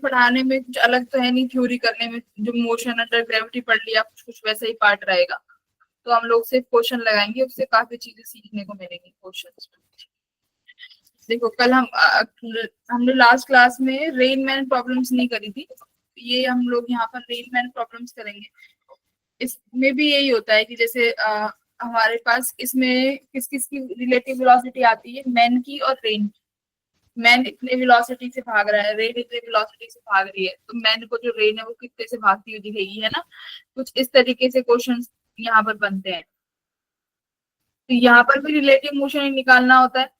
पढ़ाने में कुछ अलग तो है नहीं, थ्योरी करने में जो मोशन अंडर ग्रेविटी पढ़ लिया कुछ कुछ वैसा ही पार्ट रहेगा। तो हम लोग सिर्फ क्वेश्चन लगाएंगे, उससे काफी चीजें सीखने को मिलेंगी क्वेश्चन। देखो कल हमने लास्ट क्लास में रेन मैन प्रॉब्लम्स नहीं करी थी, ये हम लोग यहाँ पर रेन मैन प्रॉब्लम्स करेंगे। इसमें भी यही होता है कि जैसे हमारे पास इसमें किस किस की रिलेटिव वेलोसिटी आती है, मैन की और रेन की। मैन इतने वेलोसिटी से भाग रहा है, रेन इतने वेलोसिटी से भाग रही है, तो मैन को जो रेन है वो कितने से भागती हुई दिखेगी, है ना। कुछ इस तरीके से क्वेश्चंस यहाँ पर बनते हैं। तो यहाँ पर भी रिलेटिव मोशन निकालना होता है।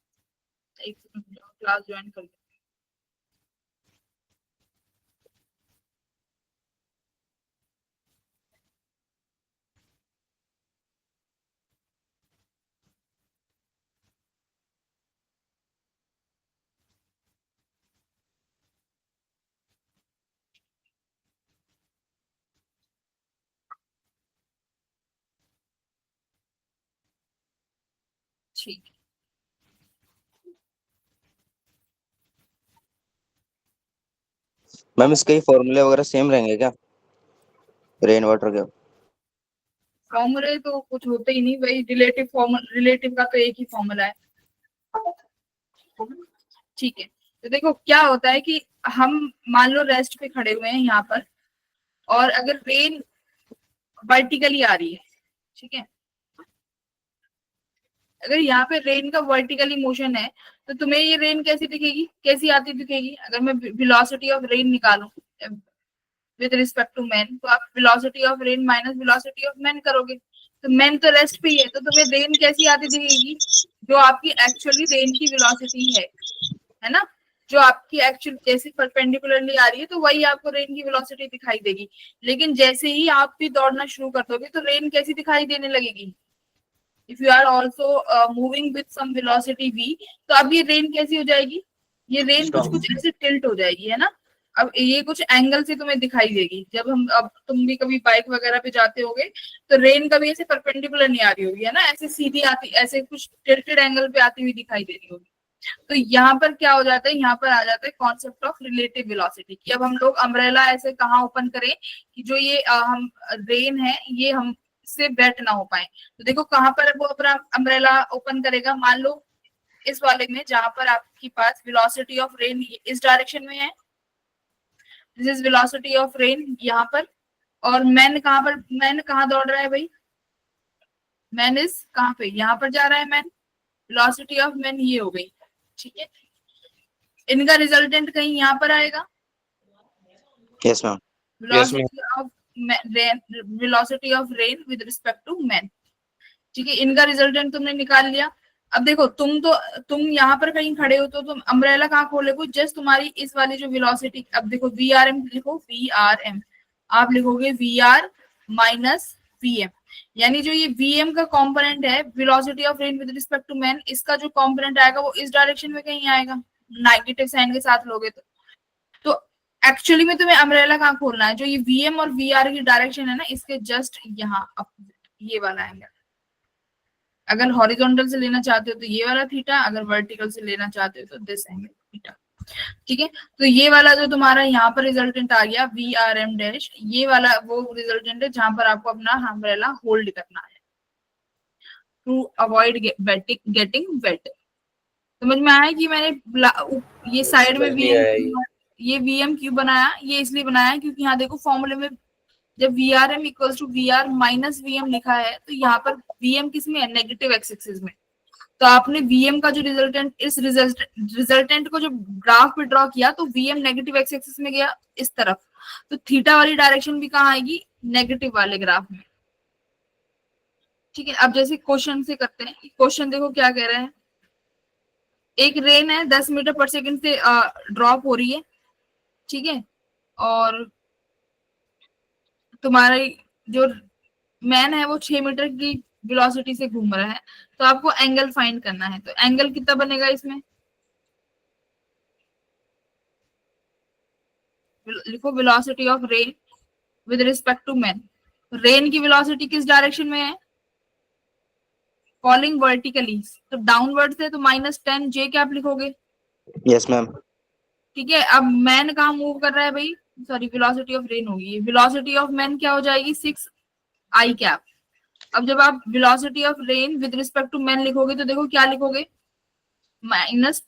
एक क्लास ज्वाइन कर। ठीक है, मैम इसके फॉर्मूले वगैरह सेम रहेंगे क्या, रेन वाटर के? फॉर्मूले तो कुछ होते ही नहीं भाई, रिलेटिव का तो एक ही फॉर्मूला है। ठीक है, तो देखो क्या होता है कि हम मान लो रेस्ट पे खड़े हुए हैं यहाँ पर, और अगर रेन वर्टिकली आ रही है, ठीक है, अगर यहाँ पे रेन का वर्टिकली मोशन है तो तुम्हें ये रेन कैसी दिखेगी, कैसी आती दिखेगी। अगर मैं वेलोसिटी ऑफ रेन निकालूं विद रिस्पेक्ट टू मैन, तो आप velocity of rain minus velocity of man करोगे, तो मैन तो रेस्ट पे ही है, तो तुम्हें रेन कैसी आती दिखेगी, जो आपकी एक्चुअली रेन की वेलोसिटी है ना, जो आपकी एक्चुअल जैसे परपेंडिकुलरली आ रही है तो वही आपको रेन की वेलोसिटी दिखाई देगी। लेकिन जैसे ही आप भी दौड़ना शुरू कर दोगे तो रेन कैसी दिखाई देने लगेगी, if you are also moving with some velocity v, तो अब ये रेन कैसी हो जाएगी, ये रेन कुछ कुछ ऐसे टिल्ट हो जाएगी, है ना। अब ये कुछ एंगल से तुम्हें दिखाई देगी। जब हम अब तुम भी कभी बाइक वगैरह पे जाते होगे तो रेन कभी ऐसे परपेंडिकुलर नहीं आ रही होगी, है ना, ऐसे सीधी आती, ऐसे कुछ टिल्टेड एंगल पे आती हुई दिखाई दे रही होगी। तो यहाँ पर क्या हो जाता है, यहाँ पर आ जाता है कॉन्सेप्ट ऑफ रिलेटिव वेलोसिटी कि अब हम लोग अम्ब्रेला ऐसे कहाँ ओपन करें कि जो ये हम रेन है ये हम से वेट ना हो पाए। तो देखो कहाँ पर वो अपना अम्ब्रेला ओपन करेगा, मान लो इस वाले में जहां पर आपके पास वेलोसिटी ऑफ रेन इस डायरेक्शन में है, this is velocity of rain यहाँ पर, और मैन कहाँ दौड़ रहा है भाई, मैन इज कहाँ पे, यहाँ पर जा रहा है मैन, वेलोसिटी ऑफ मैन ये हो गई, ठीक है। इनका रिजल्टेंट कहीं यहाँ पर आएगा, yes ma'am. Velocity of velocity of rain with respect to man, ठीक है। इनका रिजल्टेंट तुमने निकाल लिया। अब देखो तुम यहाँ पर कहीं खड़े हो तो तुम अम्ब्रेला कहाँ खोलोगे, जस्ट तुम्हारी इस वाली जो वेलोसिटी, अब देखो वी आर एम लिखो, वी आर एम, आप लिखोगे V R minus V M, यानी जो ये वी एम का कंपोनेंट है velocity of rain with respect to man, इसका जो कंपोनेंट आएगा वो इस डायरेक्शन में कहीं आएगा, नेगेटिव साइन के साथ लोगे तो एक्चुअली में तुम्हें अम्ब्रेला कहाँ खोलना है, जो ये वी एम और वी आर की डायरेक्शन है ना, इसके जस्ट यहाँ ये वाला एंगल। अगर हॉरिजॉन्टल से लेना चाहते हो तो ये वाला थीटा, अगर वर्टिकल से लेना चाहते हो तो दिस एंगल थीटा, ठीक है। तो ये वाला जो तुम्हारा यहाँ पर रिजल्टेंट आ गया वी आर एम डैश, ये वाला वो रिजल्टेंट है जहां पर आपको अपना अम्ब्रेला होल्ड करना है टू अवॉइड गेटिंग वेट। समझ में आया कि मैंने ये साइड में ये वीएम क्यों बनाया, ये इसलिए बनाया क्योंकि यहाँ देखो फॉर्मूले में जब V R M equal to V R minus V M लिखा है तो यहाँ पर वी एम किस में है, नेगेटिव एक्स एक्सिस में। तो आपने वीएम का जो रिजल्टेंट को जो ग्राफ पे ड्रॉ किया तो वीएम नेगेटिव एक्स एक्सिस में गया इस तरफ, तो थीटा वाली डायरेक्शन भी कहाँ आएगी, नेगेटिव वाले ग्राफ में, ठीक है। अब जैसे क्वेश्चन से करते हैं, क्वेश्चन देखो क्या कह रहा है, एक रेन है 10 मीटर पर सेकंड से ड्रॉप हो रही है, ठीक है, और तुम्हारा जो मैन है वो 6 मीटर की वेलोसिटी से घूम रहा है, तो आपको एंगल फाइंड करना है, तो एंगल कितना बनेगा इसमें, लिखो velocity of rain with respect to man. Rain की वेलोसिटी किस डायरेक्शन में है, फॉलिंग वर्टिकली, तो डाउनवर्ड से तो -10 जे क्या आप लिखोगे, यस मैम। ठीक है, अब मैन कहाँ मूव कर रहा है भाई, सॉरी वेलोसिटी ऑफ रेन होगी, वेलोसिटी ऑफ मैन क्या हो जाएगी 6 i कैप। अब जब आप velocity of rain with respect to man लिखोगे तो देखो क्या लिखोगे, -10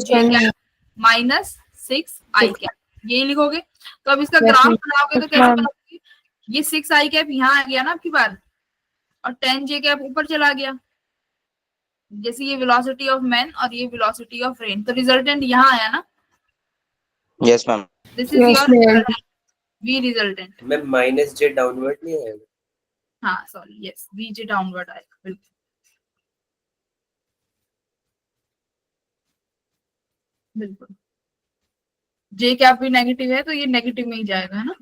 j कैप -6 i कैप, यही लिखोगे। तो अब इसका ग्राफ बनाओगे तो कैसे बनाओगे, ये 6 i कैप यहाँ आ गया ना आपकी बार, और 10 j कैप ऊपर चला गया, जैसे ये वेलोसिटी ऑफ मैन और ये वेलोसिटी ऑफ रेन, तो रिजल्टेंट यहाँ आया ना, yes ma'am. This is your V resultant. Ma'am minus J downward नहीं आएगा? हाँ सॉरी, यस वीजे डाउनवर्ड आएगा, बिल्कुल बिल्कुल। जे कैप भी नेगेटिव है तो ये नेगेटिव में ही जाएगा, है ना,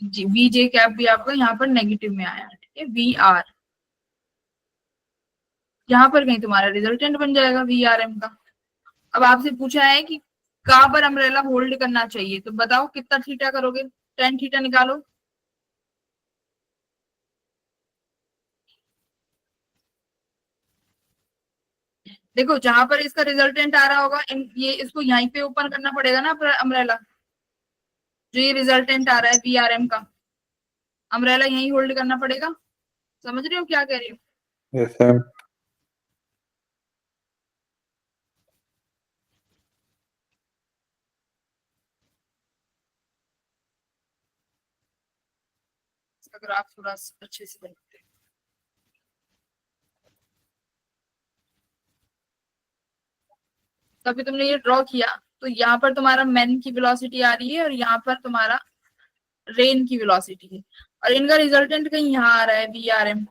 वी जे कैप भी आपका यहाँ पर नेगेटिव में आया, ठीक है, वी आर यहाँ पर कहीं तुम्हारा रिजल्टेंट बन जाएगा वी आर एम का। अब आपसे पूछा है कि कहाँ पर अम्ब्रेला होल्ड करना चाहिए, तो बताओ कितना थीटा करोगे, 10 थीटा निकालो। देखो जहां पर इसका रिजल्टेंट आ रहा होगा, ये इसको यहीं पे ओपन करना पड़ेगा ना अम्ब्रेला, जो ये रिजल्टेंट आ रहा है वी आर एम का, अम्ब्रेला यहीं होल्ड करना पड़ेगा। समझ रहे हो क्या कह रही हूँ? Yes ma'am. इसका ग्राफ थोड़ा अच्छे से बनाते हैं। तभी तुमने ये ड्रॉ किया, तो यहाँ पर तुम्हारा मैन की वेलोसिटी आ रही है और यहाँ पर तुम्हारा रेन की वेलोसिटी है, और इनका रिजल्टेंट कहीं यहाँ आ रहा है वी आर एम।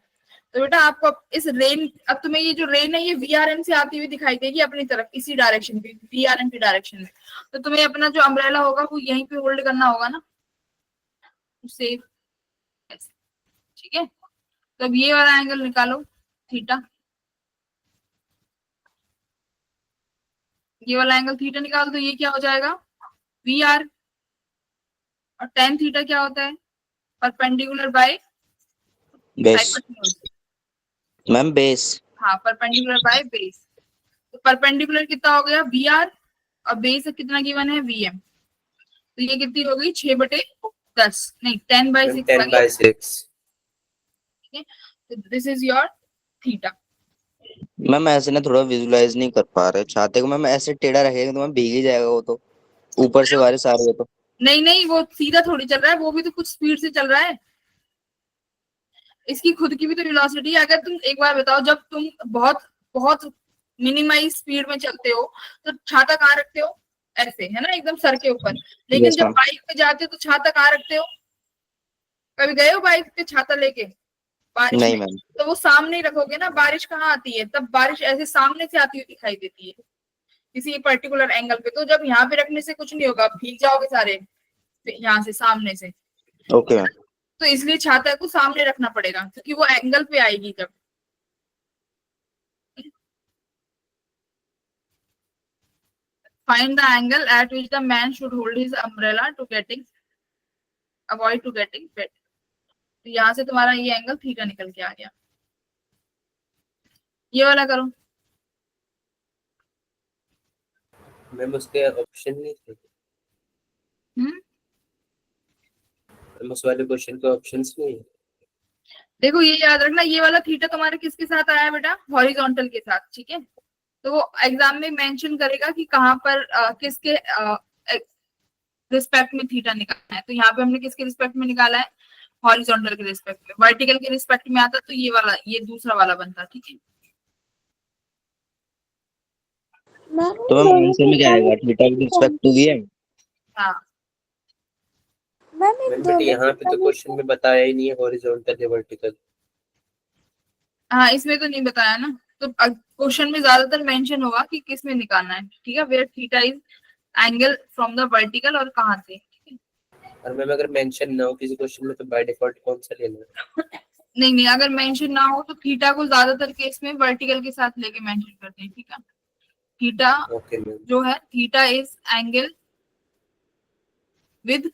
तो बेटा आपको इस रेन, अब तुम्हें ये जो रेन है ये वी आर एम से आती हुई दिखाई देगी अपनी तरफ, इसी डायरेक्शन पे, वी आर एम की डायरेक्शन में, तो तुम्हें अपना जो अम्ब्रेला होगा वो यहीं पे होल्ड करना होगा ना, सेफ, ठीक है। तो अब ये वाला एंगल निकालो थीटा, ये वाला एंगल थीटा निकालो, तो ये क्या हो जाएगा वी आर, और tan थीटा क्या होता है, perpendicular by base hypotenuse, ma'am, base. हाँ परपेंडिकुलर बाय बेस। तो परपेंडिकुलर कितना हो गया वी आर, और बेस कितना गिवन है वी एम, तो ये कितनी हो गई 6/10, नहीं 10/6 10 by 6। ठीक है, तो this is your theta. Ma'am ऐसे ना थोड़ा विजुलाइज नहीं कर पा रहे, चाहते को मैम ऐसे टेढ़ा रखेगा तो मैम भीग ही जाएगा वो तो, ऊपर से बारिश आ रही है तो। नहीं नहीं, वो सीधा थोड़ी चल रहा है, वो भी तो कुछ स्पीड से चल रहा है, इसकी खुद की भी तो वेलोसिटी है। अगर तुम एक बार बताओ, जब तुम बहुत बहुत मिनिमाइज स्पीड में चलते हो तो छाता कहाँ रखते हो, ऐसे है ना, एकदम सर के ऊपर, लेकिन Yes, जब ma'am. बाइक पे जाते हो तो छाता कहाँ रखते हो, कभी गए हो बाइक पे छाता लेके बारिश नहीं में, मैम। तो वो सामने ही रखोगे ना, बारिश कहाँ आती है, तब बारिश ऐसे सामने से आती हुई दिखाई देती है किसी पर्टिकुलर एंगल पे, तो जब यहाँ पे रखने से कुछ नहीं होगा, भीग जाओगे सारे यहाँ से सामने से, ओके मैम। तो इसलिए छाता को सामने रखना पड़ेगा क्योंकि वो एंगल पे आएगी जब। Find the angle at which the man should hold his umbrella to avoid to getting wet. तो यहाँ से तुम्हारा ये एंगल थीटा निकल के आ गया, ये वाला करो। मैम उसके ऑप्शन नहीं थे, हम्म, मैम उस वाले क्वेश्चन के ऑप्शंस नहीं है। देखो ये याद रखना, ये वाला थीटा तुम्हारे किसके साथ आया बेटा, हॉरिजॉन्टल के साथ, ठीक है। तो वो एग्जाम में मेंशन करेगा कि कहाँ पर किसके रिस्पेक्ट में थीटा निकालना है, तो यहाँ पे हमने किसके रिस्पेक्ट में निकाला है, हॉरिजॉन्टल के रिस्पेक्ट में। वर्टिकल के रिस्पेक्ट में आता तो ये वाला, ये दूसरा वाला बनता, ठीक है। तो मैम आंसर में क्या आएगा, theta with respect to VM. हाँ मैम बट यहाँ पे तो क्वेश्चन में बताया ही नहीं है हॉरिजॉन्टल या वर्टिकल। हाँ, इसमें तो नहीं बताया ना, तो क्वेश्चन में ज्यादातर मेंशन होगा कि किस में निकालना है, ठीक है, where theta is angle from the vertical, और कहाँ से, ठीक है। और मैम अगर मेंशन ना हो किसी क्वेश्चन में तो बाय डिफॉल्ट कौन सा लेना है? नहीं नहीं, अगर मेंशन ना हो तो थीटा को ज्यादातर केस में वर्टिकल के साथ लेके मेंशन करते हैं, ठीक है। Theta okay ma'am. जो है, theta is angle with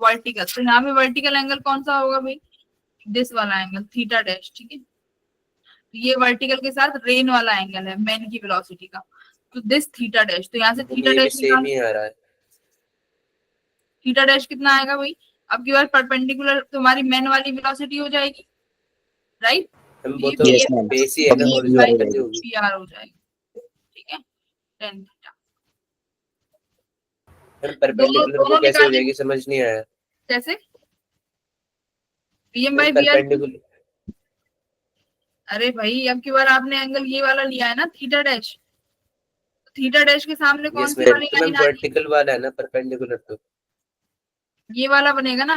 vertical, तो यहाँ पे वर्टिकल एंगल कौन सा होगा भाई, दिस वाला एंगल थीटा डैश, ठीक है। ये वर्टिकल के साथ रेन वाला एंगल है मैन की वेलोसिटी का, तो दिस थीटा डैश, तो यहाँ से थीटा ये भी डैश सेम निकाल, ही आ रहा है। थीटा डैश कितना आएगा भाई, अब की बार परपेंडिकुलर तुम्हारी मेन वाली वेलोसिटी हो जाएगी, राइट? हम तो वो ये तो यस वी मैम, बेस ही है ना, अब एम VR बाई हॉरिजॉन्टल ही जाएगी। होगी। वी आर हो जाएगा, ठीक है, टेन थीटा। हम दोनों परपेंडिकुलर वो दोनों कैसे हो निकालने, जाएगी, समझ नहीं आया। कैसे? V M by V R, perpendicular, अरे भाई अब की बार आपने एंगल ये वाला लिया है ना थीटा डैश, थीटा डैश के सामने कौन यस सी मैम, वाली तो मैम लाइन आ रही है? वर्टिकल वाला है ना परपेंडिकुलर, तो ये वाला बनेगा ना,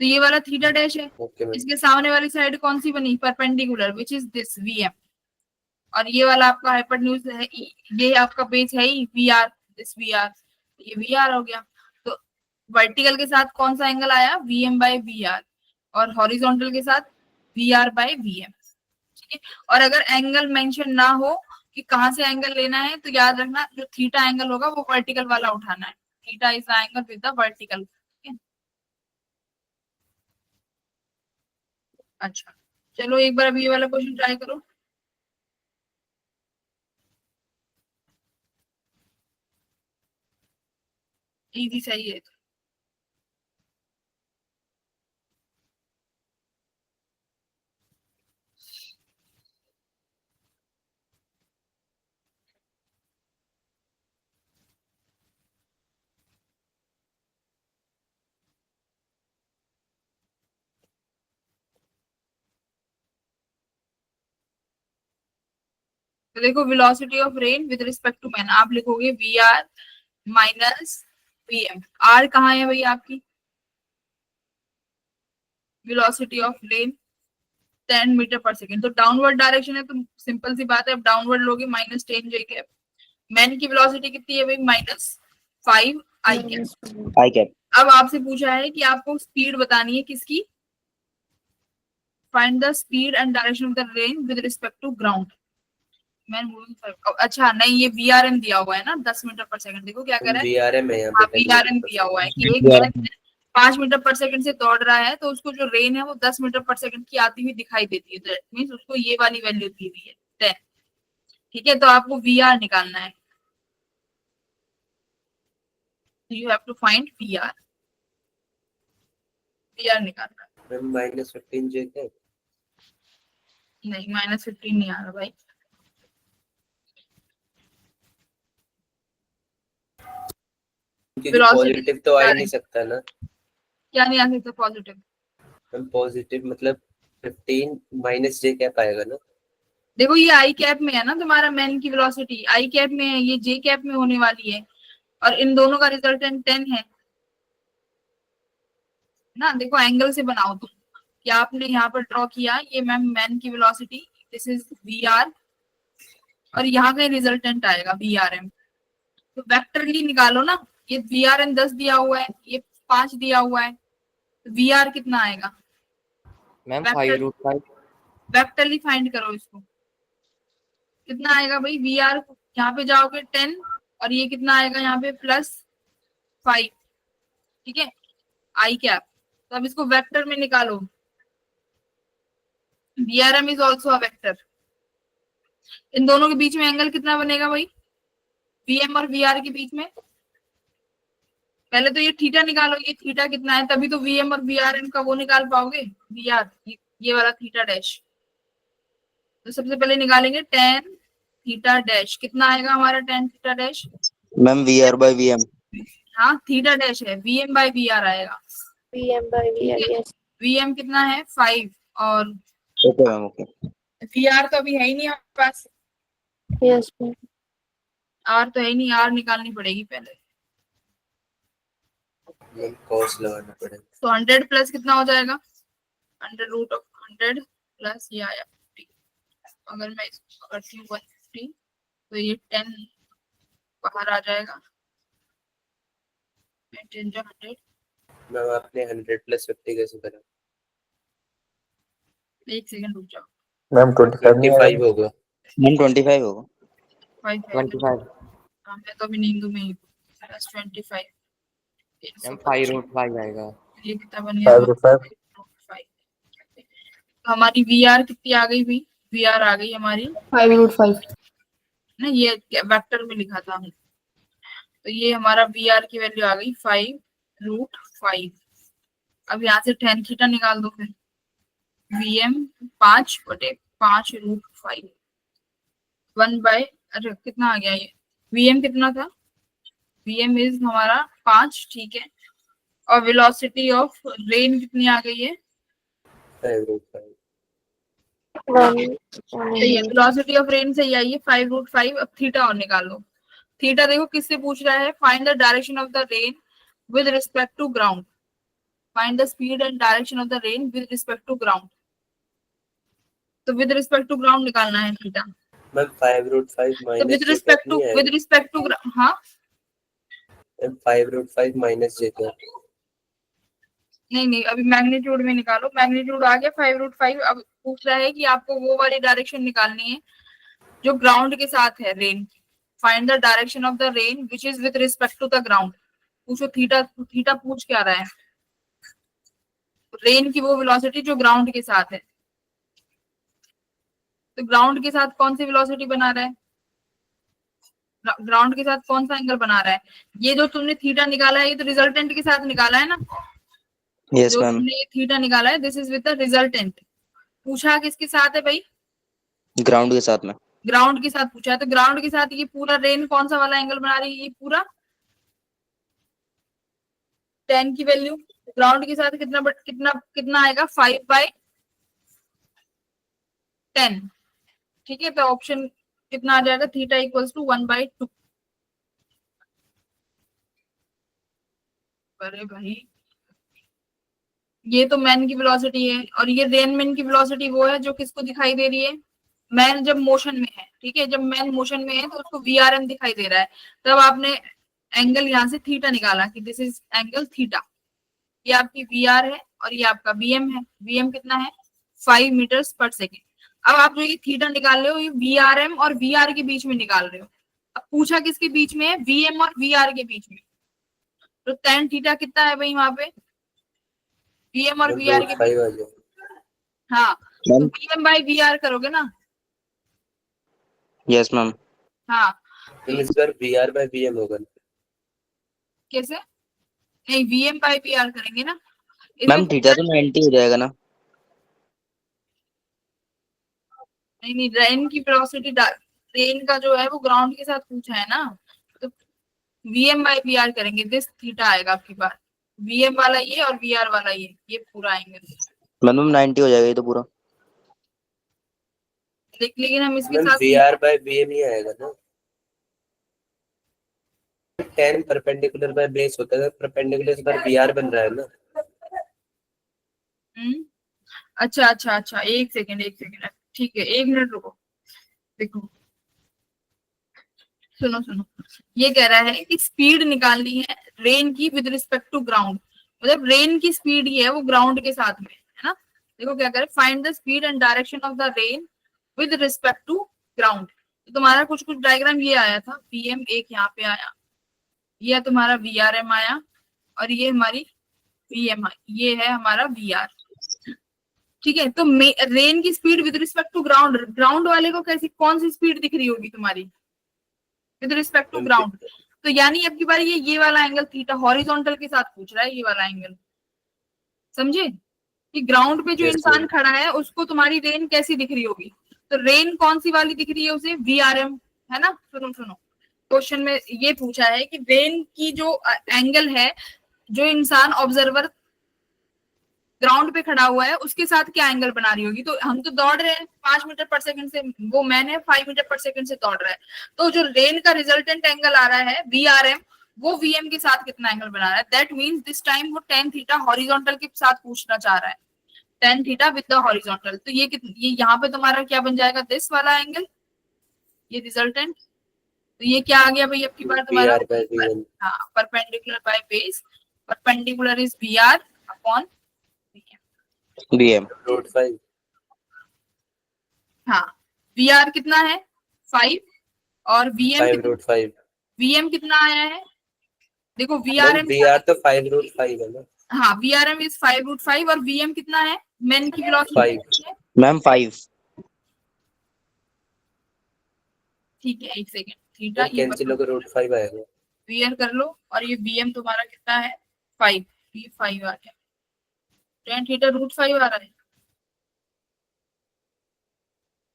तो ये वाला थीटा डैश है, ओके मैम। इसके सामने वाली साइड कौन सी बनी, perpendicular, which is this V M, और ये वाला आपका हाइपोटेन्यूज है, ये आपका बेस है ही V R, this V R, ये वी आर हो गया। तो वर्टिकल के साथ कौन सा एंगल आया, V M by V R, और हॉरिजॉन्टल के साथ V R by V M, ठीक है। और अगर एंगल मेंशन ना हो कि कहाँ से एंगल लेना है, तो याद रखना जो थीटा एंगल होगा वो वर्टिकल वाला उठाना है, theta is the angle with the vertical. अच्छा, चलो एक बार अभी ये वाला क्वेश्चन ट्राई करो। इजी सही है। तो देखो velocity of rain with respect to man, आप लिखोगे V R minus V M. R कहाँ है भाई आपकी, velocity of rain 10 metre per second, तो डाउनवर्ड डायरेक्शन है, तो सिंपल सी बात है, अब डाउनवर्ड लोगे माइनस 10 जे कैप। मैन की वेलोसिटी कितनी है भाई, -5 आई कैप। आई कैप। अब आपसे पूछा है कि आपको स्पीड बतानी है किसकी, find the speed and direction of the rain with respect to ground. Man moving, अच्छा नहीं, ये वीआरएम दिया हुआ है ना 10 मीटर पर सेकंड, देखो क्या कर रहा है, VRM है यहाँ पे हाँ 10 वीआरएम मीटर पर दिया हुआ है सेकंड। कि एक मैन 5 मीटर पर सेकंड से दौड़ रहा है, तो उसको जो रेन है वो 10 मीटर पर सेकंड की आती हुई दिखाई देती है, दैट मींस उसको ये वाली वैल्यू दी हुई है 10, ठीक है। तो आपको वीआर निकालना है, you have to find VR, VR निकालना है। Ma'am -15 J cap. नहीं -15 नहीं आ रहा भाई, क्योंकि वेलोसिटी पॉजिटिव तो आ ही नहीं सकता ना क्या नहीं आ सकता पॉजिटिव, मैम, पॉजिटिव मतलब 15 माइनस जे कैप आएगा ना। देखो ये आई कैप में है ना तुम्हारा, मैन की वेलोसिटी आई कैप में है, ये जे कैप में होने वाली है, और इन दोनों का रिजल्टेंट 10 है ना। देखो एंगल से बनाओ तुम, क्या आपने यहाँ पर ड्रॉ किया, ये मैम मैन की वेलोसिटी, दिस इज वी आर, और यहाँ का रिजल्टेंट आएगा वी आर एम, तो वेक्टरली निकालो ना, ये वी आर एम 10 दिया हुआ है, ये 5 दिया हुआ है, तो वी आर कितना आएगा, मैम 5√5। वेक्टरली फाइंड करो इसको, कितना आएगा भाई वी आर, यहाँ पे जाओगे 10, और ये कितना आएगा यहाँ पे +5, ठीक है, आई कैप। तो अब इसको वेक्टर में निकालो, VRM is also a vector, इन दोनों के बीच में एंगल कितना बनेगा भाई, VM और VR के बीच में, पहले तो ये थीटा निकालो, ये थीटा कितना है, तभी तो VM और VRM का वो निकाल पाओगे, VR ये वाला थीटा डैश। तो सबसे पहले निकालेंगे tan थीटा डैश, कितना आएगा हमारा tan theta dash, ma'am VR by VM। हाँ थीटा डैश है, VM बाय VR आएगा, VM by VR, yes. VM कितना है 5, और ओके मैम, ओके। VR तो अभी है ही नहीं हमारे पास, Yes, ma'am. R तो है ही नहीं, R निकालनी पड़ेगी पहले, मैम कॉस लगाना पड़ेगा। तो 100 प्लस कितना हो जाएगा, √100 प्लस ये आया 50, अगर मैं इसको करती हूँ 150, तो ये 10 बाहर आ जाएगा, 10 जो 100, मैम आपने 100 + 50 कैसे करा। एक सेकंड रुक जाओ, मैम 25 नहीं आया 25 होगा। मैम 25 होगा। 5 25। हाँ मैं तो अभी नींद में ही प्लस 25, मैम 5√5 आएगा। ये कितना बन गया 5√5। 5, तो हमारी VR कितनी आ गई भाई, VR आ गई हमारी 5√5. ना, ये वेक्टर में लिखा था। तो ये हमारा वी आर की वैल्यू आ गई 5√5। अब यहाँ से tan थीटा निकाल दो फिर। Vm 5/5√5 अरे कितना आ गया ये, Vm कितना था, Vm इज हमारा 5, ठीक है। और वेलोसिटी ऑफ रेन कितनी आ गई है, 5/5। सही है, वेलोसिटी ऑफ रेन सही आई है 5√5। अब थीटा और निकालो। थीटा देखो किससे पूछ रहा है, find the direction of the rain with respect to ground. Find the speed and direction of the rain with respect to ground. तो विद रिस्पेक्ट टू ग्राउंड निकालना है थीटा। मैम 5/5 तो minus with J respect cap to नहीं with आएगा। Respect to हाँ 5/5 minus जे cap. नहीं, अभी magnitude में निकालो। मैग्नीट्यूड आ गया 5√5। अब पूछ रहा है कि आपको वो वाली डायरेक्शन निकालनी है जो ग्राउंड के साथ है रेन की। Find the direction of the rain which is with respect to the ground. पूछो थीटा, थीटा पूछ क्या रहा है, रेन की वो वेलोसिटी जो ग्राउंड के साथ है। तो ग्राउंड के साथ कौन सी वेलोसिटी बना रहा है, ग्राउंड के साथ कौन सा एंगल बना रहा है। ये जो तुमने थीटा निकाला है ये तो रिजल्टेंट के साथ निकाला है ना। यस जो मैम। तुमने ये थीटा निकाला है this is with the resultant. पूछा किसके साथ है भाई, ग्राउंड के साथ में। ग्राउंड के साथ पूछा है। तो ग्राउंड के साथ ये पूरा रेन कौन सा वाला एंगल बना रही है, ये पूरा tan की वैल्यू ग्राउंड के साथ कितना कितना कितना आएगा 5/10, ठीक है। तो ऑप्शन कितना आ जाएगा, थीटा इक्वल्स टू 1/2। अरे भाई ये तो मैन की वेलोसिटी है और ये रेन मैन की वेलोसिटी वो है जो किसको दिखाई दे रही है, मैन जब मोशन में है, ठीक है। जब मैन मोशन में है तो उसको VRM दिखाई दे रहा है। तब आपने एंगल यहाँ से थीटा निकाला कि दिस इज एंगल थीटा। ये आपकी VR है और ये आपका VM है। VM कितना है 5 मीटर्स पर सेकेंड। अब आप जो ये थीटा निकाल रहे हो ये VRM और VR के बीच में निकाल रहे हो। अब पूछा किसके बीच में है, VM और VR के बीच में। तो tan थीटा कितना है भाई वहां पे, VM और VR के बीच। 5 आ जाएगा। हाँ तो मैम। VM/VR करोगे ना। Yes ma'am. हाँ मैम इस बार VR/VM होगा। कैसे, नहीं VM/VR करेंगे ना। मैम इसमें थीटा तो 90 हो जाएगा ना। नहीं, रेन की वेलोसिटी, रेन का जो है वो ग्राउंड के साथ पूछा है ना। तो VM/VR करेंगे, दिस थीटा आएगा आपकी बार। VM वाला ये और VR वाला ये पूरा आएंगे। मैम 90 हो जाएगा ये तो पूरा। लेकिन हम इसके मैम साथ VR/VM ही आएगा ना। 10 परपेंडिकुलर बाय बेस होता है, परपेंडिकुलर पर VR बन रहा है ना। अच्छा, एक सेकेंड ठीक है, 1 मिनट रुको। देखो सुनो, ये कह रहा है कि स्पीड निकालनी है रेन की विद रिस्पेक्ट टू ग्राउंड। मतलब रेन की स्पीड ये है वो ग्राउंड के साथ में है ना। देखो क्या करे, find the speed and direction of the rain with respect to ground. तो तुम्हारा कुछ डायग्राम ये आया था, VM एक यहाँ पे आया, ये तुम्हारा VRM आया और ये हमारी VM आई, ये है हमारा VR, ठीक है। तो रेन की speed with respect to ground, ground वाले को कैसी कौन सी स्पीड दिख रही होगी तुम्हारी विद रिस्पेक्ट टू ग्राउंड। तो यानी अब की बार ये वाला एंगल थीटा हॉरिजॉन्टल के साथ पूछ रहा है, ये वाला एंगल, समझे कि ग्राउंड पे जो Yes, इंसान ma'am. खड़ा है उसको तुम्हारी रेन कैसी दिख रही होगी। तो रेन कौन सी वाली दिख रही है उसे, VRM, है ना। सुनो क्वेश्चन में ये पूछा है कि रेन की जो एंगल है जो इंसान ऑब्जर्वर ग्राउंड पे खड़ा हुआ है उसके साथ क्या एंगल बना रही होगी। तो हम तो दौड़ रहे हैं 5 मीटर पर सेकंड से, वो मैन है 5 मीटर पर सेकंड से दौड़ रहा है। तो जो रेन का रिजल्टेंट एंगल आ रहा है VRM, वो VM के साथ कितना एंगल बना रहा है। दैट मीन्स दिस टाइम वो tan थीटा हॉरिजॉन्टल के साथ पूछना चाह रहा है, tan theta with the horizontal. तो ये यहाँ पे तुम्हारा क्या बन जाएगा, दिस वाला एंगल, ये रिजल्टेंट। तो ये क्या आ गया भाई अब की बार तुम्हारा, VR/VM। हाँ perpendicular by base, perpendicular is VR upon BM। Road 5। हाँ VR कितना है 5 और 5/5। VM कितना आया है, देखो मैम VRM, VR तो 5/5 है ना। हाँ VRM इज 5/5 और VM कितना है, मैन की वेलोसिटी 5। है। मैम 5। ठीक है, एक सेकेंड, थीटा मैम ये कैंसिल होकर √5 आएगा। वीआर कर लो, और ये वीएम तुम्हारा कितना है 5, ये 5 आ गया, tan थीटा √5 आ रहा है।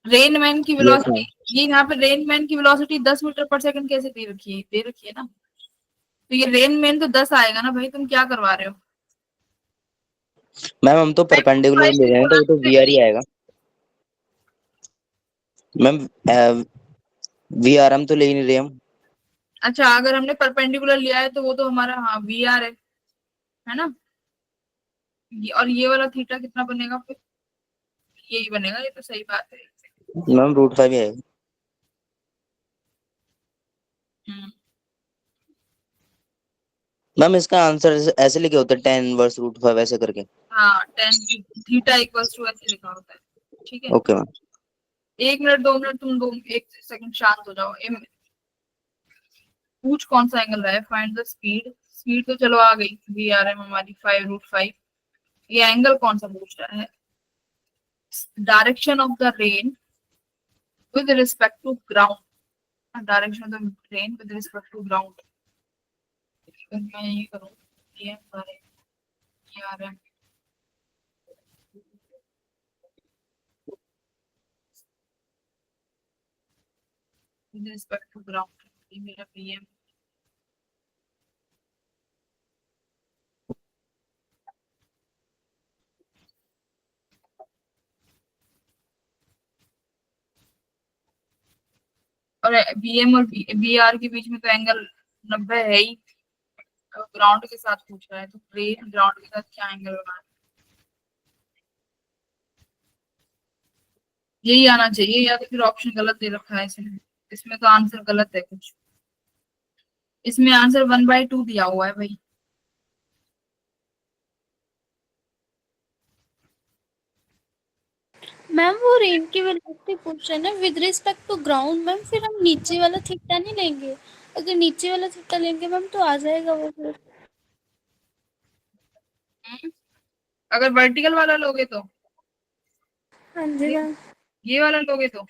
रेन मैन की यस वेलोसिटी, मैम। ये यहाँ पे रेन मैन की वेलोसिटी 10 मीटर पर सेकंड कैसे दे रखी है ना, तो ये रेन मैन तो 10 आएगा ना भाई, तुम क्या करवा रहे हो। मैम हम तो परपेंडिकुलर ले रहे हैं तो वो तो वीआर ही आएगा। मैम वीआरएम तो ले ही नहीं रहे हम। अच्छा, अगर हमने परपेंडिकुलर लिया है तो वो तो हमारा हाँ वीआर है ना। और ये वाला थीटा कितना बनेगा फिर, यही बनेगा, ये तो सही बात है। मैम √5 ही आएगा। हम्म, मैम इसका आंसर ऐसे लिखे होते हैं tan इनवर्स √5 ऐसे करके। हाँ, tan थीटा इक्वल्स टू ऐसे लिखा होता है, ठीक है। Okay ma'am. 1 मिनट 2 मिनट तुम 1 सेकंड शांत हो जाओ। पूछ कौन सा एंगल रहा है, फाइंड द स्पीड, स्पीड तो चलो आ गई, वीआरएम हमारी 5√5। ये एंगल कौन सा पूछ रहा है, direction of the rain with respect to ground, direction of the rain with respect to ground. मैं ये करूँ, ये हमारे VRM with respect to ground, ये मेरा पीएम। और बीएम और बीआर के बीच में तो एंगल 90 है ही, ग्राउंड के साथ पूछ रहा है तो रेन ग्राउंड के साथ क्या एंगल बना है, यही आना चाहिए, या तो फिर ऑप्शन गलत दे रखा है इसमें, इसमें तो आंसर गलत है कुछ, इसमें आंसर 1/2 दिया हुआ है भाई। मैम वो रेन की वेलोसिटी क्वेश्चन है with respect to ground ma'am, फिर हम नीचे वाला थीटा नहीं लेंगे, अगर नीचे वाला थीटा लेंगे मैम तो आ जाएगा वो फिर। अगर वर्टिकल वाला लोगे तो, हाँ जी मैम। ये वाला लोगे तो,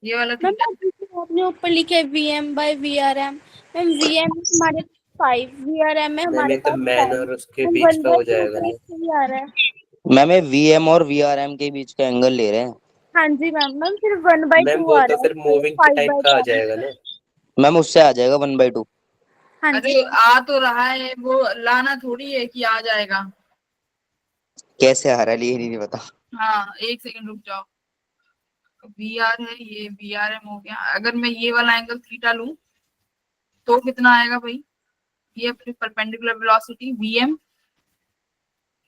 ये वाला मैम थीटा, आपने ऊपर लिखा है VM/VRM, मैम VM हमारे 5, VRM है मैम हमारे ये तो पास मैन 10, और उसके मैम बीच का हो 1/2 जाएगा तो ना। इससे भी आ रहा है। मैम ये वीएम और वीआरएम के बीच का एंगल ले रहे हैं। हाँ जी मैम, मैम फिर मैम 1/2 वो आ तो रहा है, फिर मूविंग के टाइम का आ 5/10। जाएगा ना। मैम उससे आ जाएगा 1/2। हाँ अरे जी। आ तो रहा है, वो लाना थोड़ी है कि आ जाएगा। कैसे आ रहा है ये नहीं पता। हाँ, एक सेकंड रुक जाओ, वी आर है, ये वी आर एम हो गया, अगर मैं ये वाला एंगल थीटा लूं तो कितना आएगा भाई, ये अपनी परपेंडिकुलर वेलोसिटी वीएम,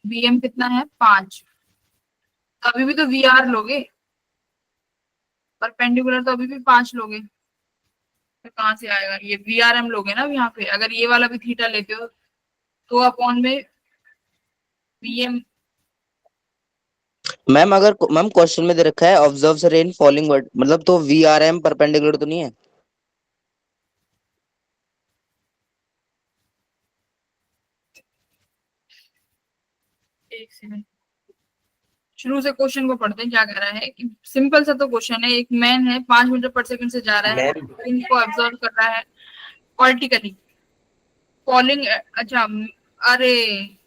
वीएम कितना है 5, अभी भी तो वी आर लोगे, परपेंडिकुलर तो अभी भी 5 लोगे, तो कहाँ से आएगा, ये वी आर एम लोगे ना यहाँ पे, अगर ये वाला भी थीटा लेते हो तो अपॉन में वीएम। मैम अगर मैम क्वेश्चन में दे रखा है ऑब्जर्व रेन फॉलिंग वर्ड, मतलब तो वीआरएम परपेंडिकुलर तो नहीं है। एक सेकंड, शुरू से क्वेश्चन को पढ़ते हैं, क्या कह रहा है कि सिंपल सा तो क्वेश्चन है, एक मैन है 5 मीटर पर सेकंड से जा रहा है, मैम इनको ऑब्जर्व कर रहा है वर्टिकली फॉलिंग, अच्छा, अरे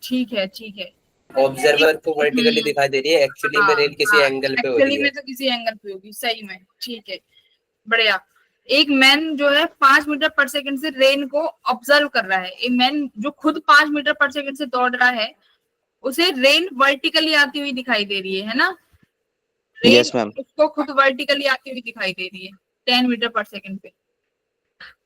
ठीक है ठीक है, ऑब्जर्वर को वर्टिकली दिखाई दे रही है, एक्चुअली में हाँ रेन किसी हाँ, एंगल पे हो रही एक्चुअली है। में तो किसी एंगल पे होगी, सही में, ठीक है, बढ़िया। एक मैन जो है 5 मीटर पर सेकंड से रेन को ऑब्जर्व कर रहा है, एक मैन जो खुद 5 मीटर पर सेकंड से दौड़ रहा है, उसे रेन वर्टिकली आती हुई दिखाई दे रही है ना, रेन यस मैम। उसको खुद वर्टिकली आती हुई दिखाई दे रही है 10 मीटर पर सेकंड पे,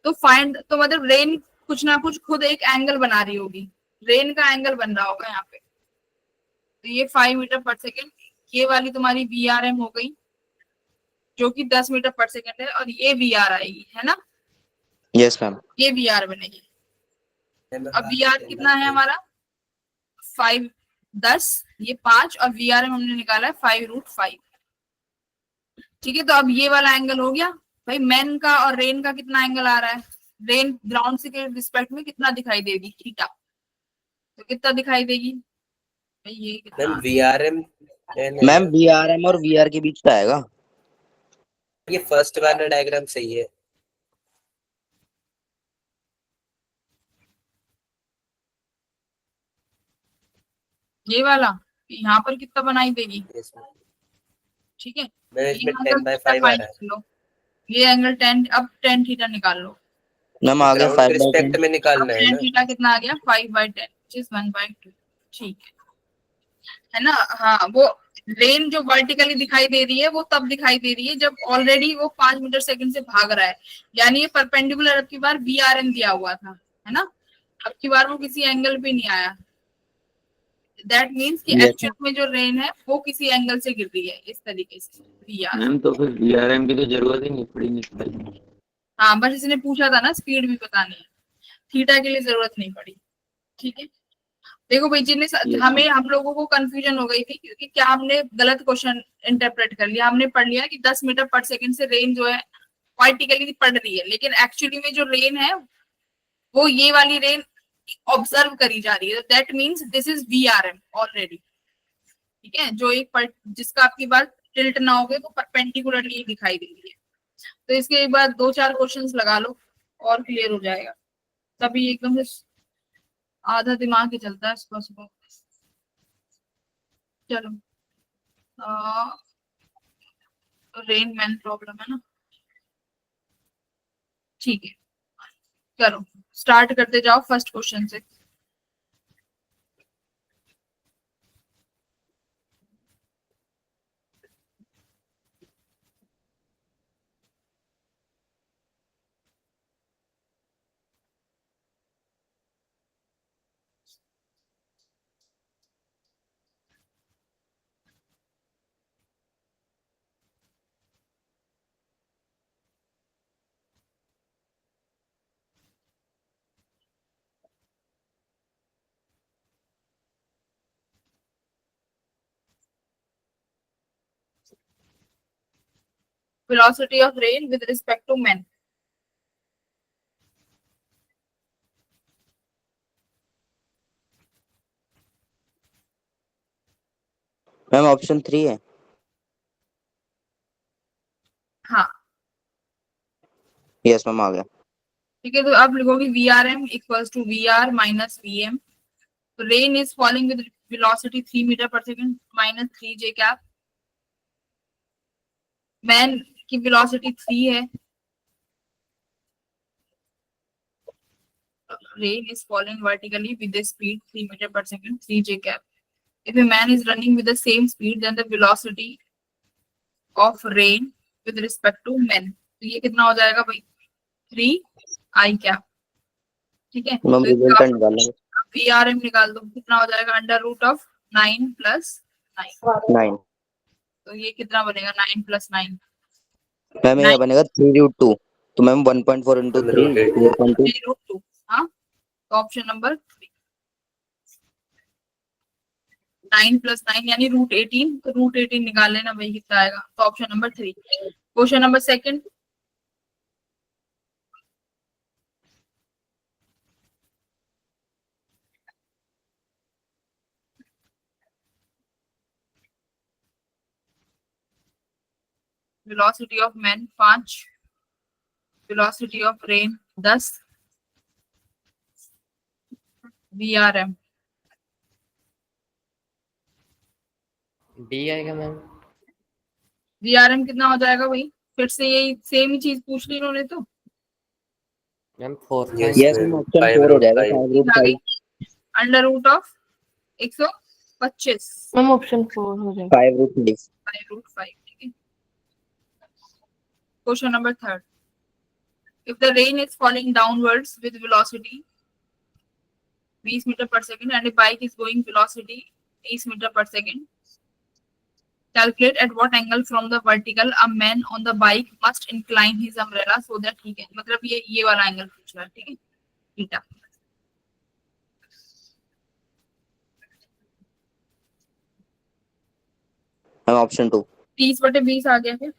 तो फाइंड, तो मतलब रेन कुछ ना कुछ खुद एक एंगल बना रही होगी, रेन का एंगल बन रहा होगा यहाँ पे, तो ये 5 मीटर पर सेकंड, ये वाली तुम्हारी वीआरएम हो गई जो कि 10 मीटर पर सेकंड है, और ये वीआर आएगी है ना, यस मैम। ये वीआर बनेगी। अब वीआर कितना है हमारा 5, 10, ये 5, और वीआरएम हमने निकाला है 5√5, ठीक है। तो अब ये वाला एंगल हो गया भाई, मैन का और रेन का कितना एंगल आ रहा है, रेन ग्राउंड से के रिस्पेक्ट में कितना दिखाई देगी थीटा, तो कितना दिखाई देगी भाई, ये मैम कितना, VRM मैम वीआरएम और वीआर के बीच का आएगा। ये फर्स्ट वाला डायग्राम सही है। ये वाला यहाँ पर कितना बनाई देगी, Yes, ma'am. ठीक है। मैम ये इसमें एंगल 10/5 थीटा आ फाइंड रहा है। कर लो, ये एंगल 10, अब 10 थीटा निकाल लो। मैम आ गया ग्राउंड के 5/10। रिस्पेक्ट में अब निकालना है 10 ना। थीटा कितना आ गया, 5/10 which is 1/2, ठीक है ना। हाँ, वो रेन जो वर्टिकली दिखाई दे रही है वो तब दिखाई दे रही है जब ऑलरेडी वो 5 मीटर सेकंड से भाग रहा है, यानी ये परपेंडिकुलर अब की बार VRM दिया हुआ था, है ना। अब की बार वो किसी एंगल पे नहीं आया, दैट मीन्स कि Yes, एक्चुअल में जो रेन है वो किसी एंगल से गिर रही है, इस तरीके से VR। मैम तो फिर VRM की तो जरूरत ही नहीं पड़ी निकालने की। हाँ, बस इसने पूछा था ना स्पीड भी बतानी है, थीटा के लिए जरूरत नहीं पड़ी, ठीक है। देखो भाई जिन्हें Yes, हमें हम लोगों को कंफ्यूजन हो गई थी क्योंकि क्या हमने गलत क्वेश्चन इंटरप्रेट कर लिया, हमने पढ़ लिया कि 10 मीटर पर सेकंड से रेन जो है वर्टिकली पड़ रही है, लेकिन एक्चुअली में जो रेन है वो ये वाली रेन ऑब्जर्व करी जा रही है, that means this is VRM already, ठीक है। जो एक जिसका आपकी बात टिल्ट ना हो गए तो परपेंडिकुलरली दिखाई दे रही है। तो इसके बाद 2-4 क्वेश्चंस लगा लो और क्लियर हो जाएगा, तभी एकदम से आधा दिमाग ही चलता है सुबह सुबह। चलो, रेन मैन प्रॉब्लम है ना, ठीक है। करो, स्टार्ट करते जाओ फर्स्ट क्वेश्चन से। Velocity of rain with respect to men. Ma'am option 3 है। हाँ, यस मैम आ गया। ठीक है। तो अब लिखोगे VRM equals to VR minus VM। तो rain is falling with velocity 3 metre पर second minus 3 J cap. Man की वेलोसिटी 3 है, rain is falling vertically with the speed 3 meter per second 3 J cap. If a man is running with the same speed, then the velocity of rain with respect to men, तो ये कितना हो जाएगा भाई, 3 I cap, ठीक है। Ma'am result निकालना है। VRM निकाल दो, कितना हो जाएगा, √9 + 9, 9। तो ये कितना बनेगा, 9 + 9, मैम ये 9 बनेगा 3√2, तो मैम 1.4 into 3 4.2। 3√2। हाँ, तो ऑप्शन नंबर 9 + 9 यानी √18, तो √18 निकाल लेना भाई कितना आएगा, तो option number 3। Question number second, velocity of man 5, velocity of rain 10, VRM B आएगा मैम। VRM कितना हो जाएगा भाई, फिर से यही सेम ही चीज पूछ ली इन्होंने तो। Ma'am 4 Yes, yes ma'am option 4 हो जाएगा 5√5। √5 125, मैम ऑप्शन 4 हो जाएगा। 5√5। 5√5, ठीक है। Question number third, if the rain is falling downwards with velocity 20 meter per second and a bike is going velocity 20 meter per second, calculate at what angle from the vertical a man on the bike must incline his umbrella so that he can, मतलब ये वाला angle पूछ रहा है, ठीक है, theta. Ma'am option 2। 30/20 आ गया फिर,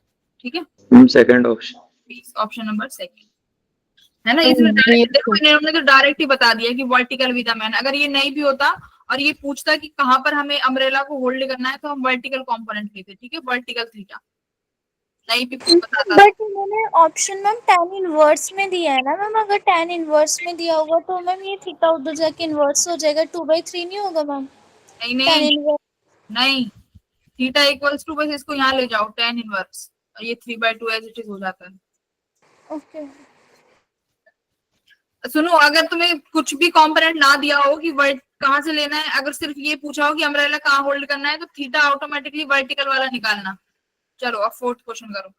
ठीक है। Ma'am second option. 20 option number second, है ना। इसमें देखो इन्होंने तो डायरेक्ट ही बता दिया कि वर्टिकल विद द मैन, अगर ये नहीं भी होता और ये पूछता कि कहां पर हमें अम्ब्रेला को होल्ड करना है तो हम वर्टिकल कंपोनेंट लेते, ठीक है, वर्टिकल थीटा। नहीं भी बताता। बट इन्होंने ऑप्शन मैम tan इनवर्स में दिया है ना मैम, अगर tan इनवर्स में दिया होगा तो मैम ये थीटा उधर जाके इनवर्स हो जाएगा, 2/3 नहीं होगा मैम नहीं tan नहीं इनवर्स। नहीं, थीटा इक्वल्स टू, बस इसको यहाँ ले जाओ tan इनवर्स, ये 3/2 एज इट इज हो जाता है। ओके सुनो, अगर तुम्हें कुछ भी कॉम्पोनेंट ना दिया हो कि वर्ट कहाँ से लेना है, अगर सिर्फ ये पूछा हो कि अम्ब्रेला कहाँ होल्ड करना है, तो थीटा ऑटोमेटिकली वर्टिकल वाला निकालना। चलो अब फोर्थ क्वेश्चन करो।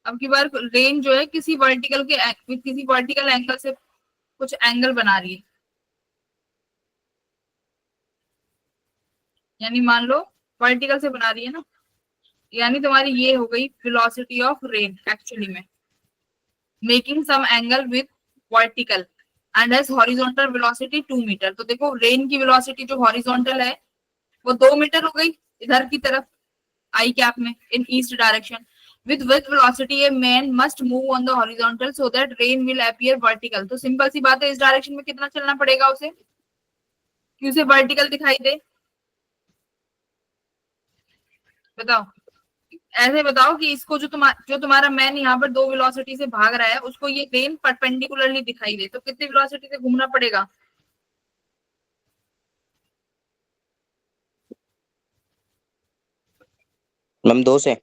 अब की बार रेंज जो है किसी वर्टिकल के किसी वर्टिकल एंगल से कुछ एंगल बना रही है, यानी मान लो वर्टिकल से बना रही है ना, यानी तुम्हारी ये हो गई वेलोसिटी ऑफ रेन एक्चुअली में, making some angle with vertical and has horizontal velocity 2 meter. तो देखो रेन की वेलोसिटी जो हॉरिजॉन्टल है वो 2 मीटर हो गई इधर की तरफ आई कैप में in east direction. with velocity a man must move on the horizontal so that rain will appear vertical। तो सिंपल सी बात है, इस डायरेक्शन में कितना चलना पड़ेगा उसे कि उसे वर्टिकल दिखाई दे। बताओ, ऐसे बताओ कि इसको जो तुम्हारा मैन यहाँ पर 2 वेलोसिटी से भाग रहा है, उसको ये रेन परपेंडिकुलरली दिखाई दे, तो कितनी वेलोसिटी से घूमना पड़ेगा? मैम 2 से।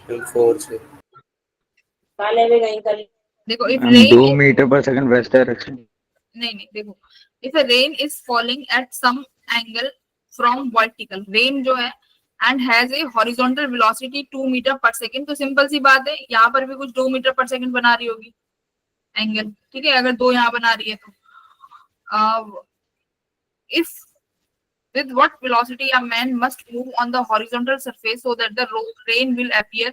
मैम 4 से। देखो इफ मैम रेन 2 मीटर पर सेकंड वेस्ट डायरेक्शन। नहीं देखो, if rain is falling at some angle from vertical, rain जो है and has a horizontal velocity 2 meter पर सेकंड, तो सिंपल सी बात है यहाँ पर भी कुछ 2 मीटर पर सेकंड बना रही होगी एंगल, ठीक है, अगर 2 यहाँ बना रही है तो if with what velocity a man must move on the horizontal surface so that the rain will appear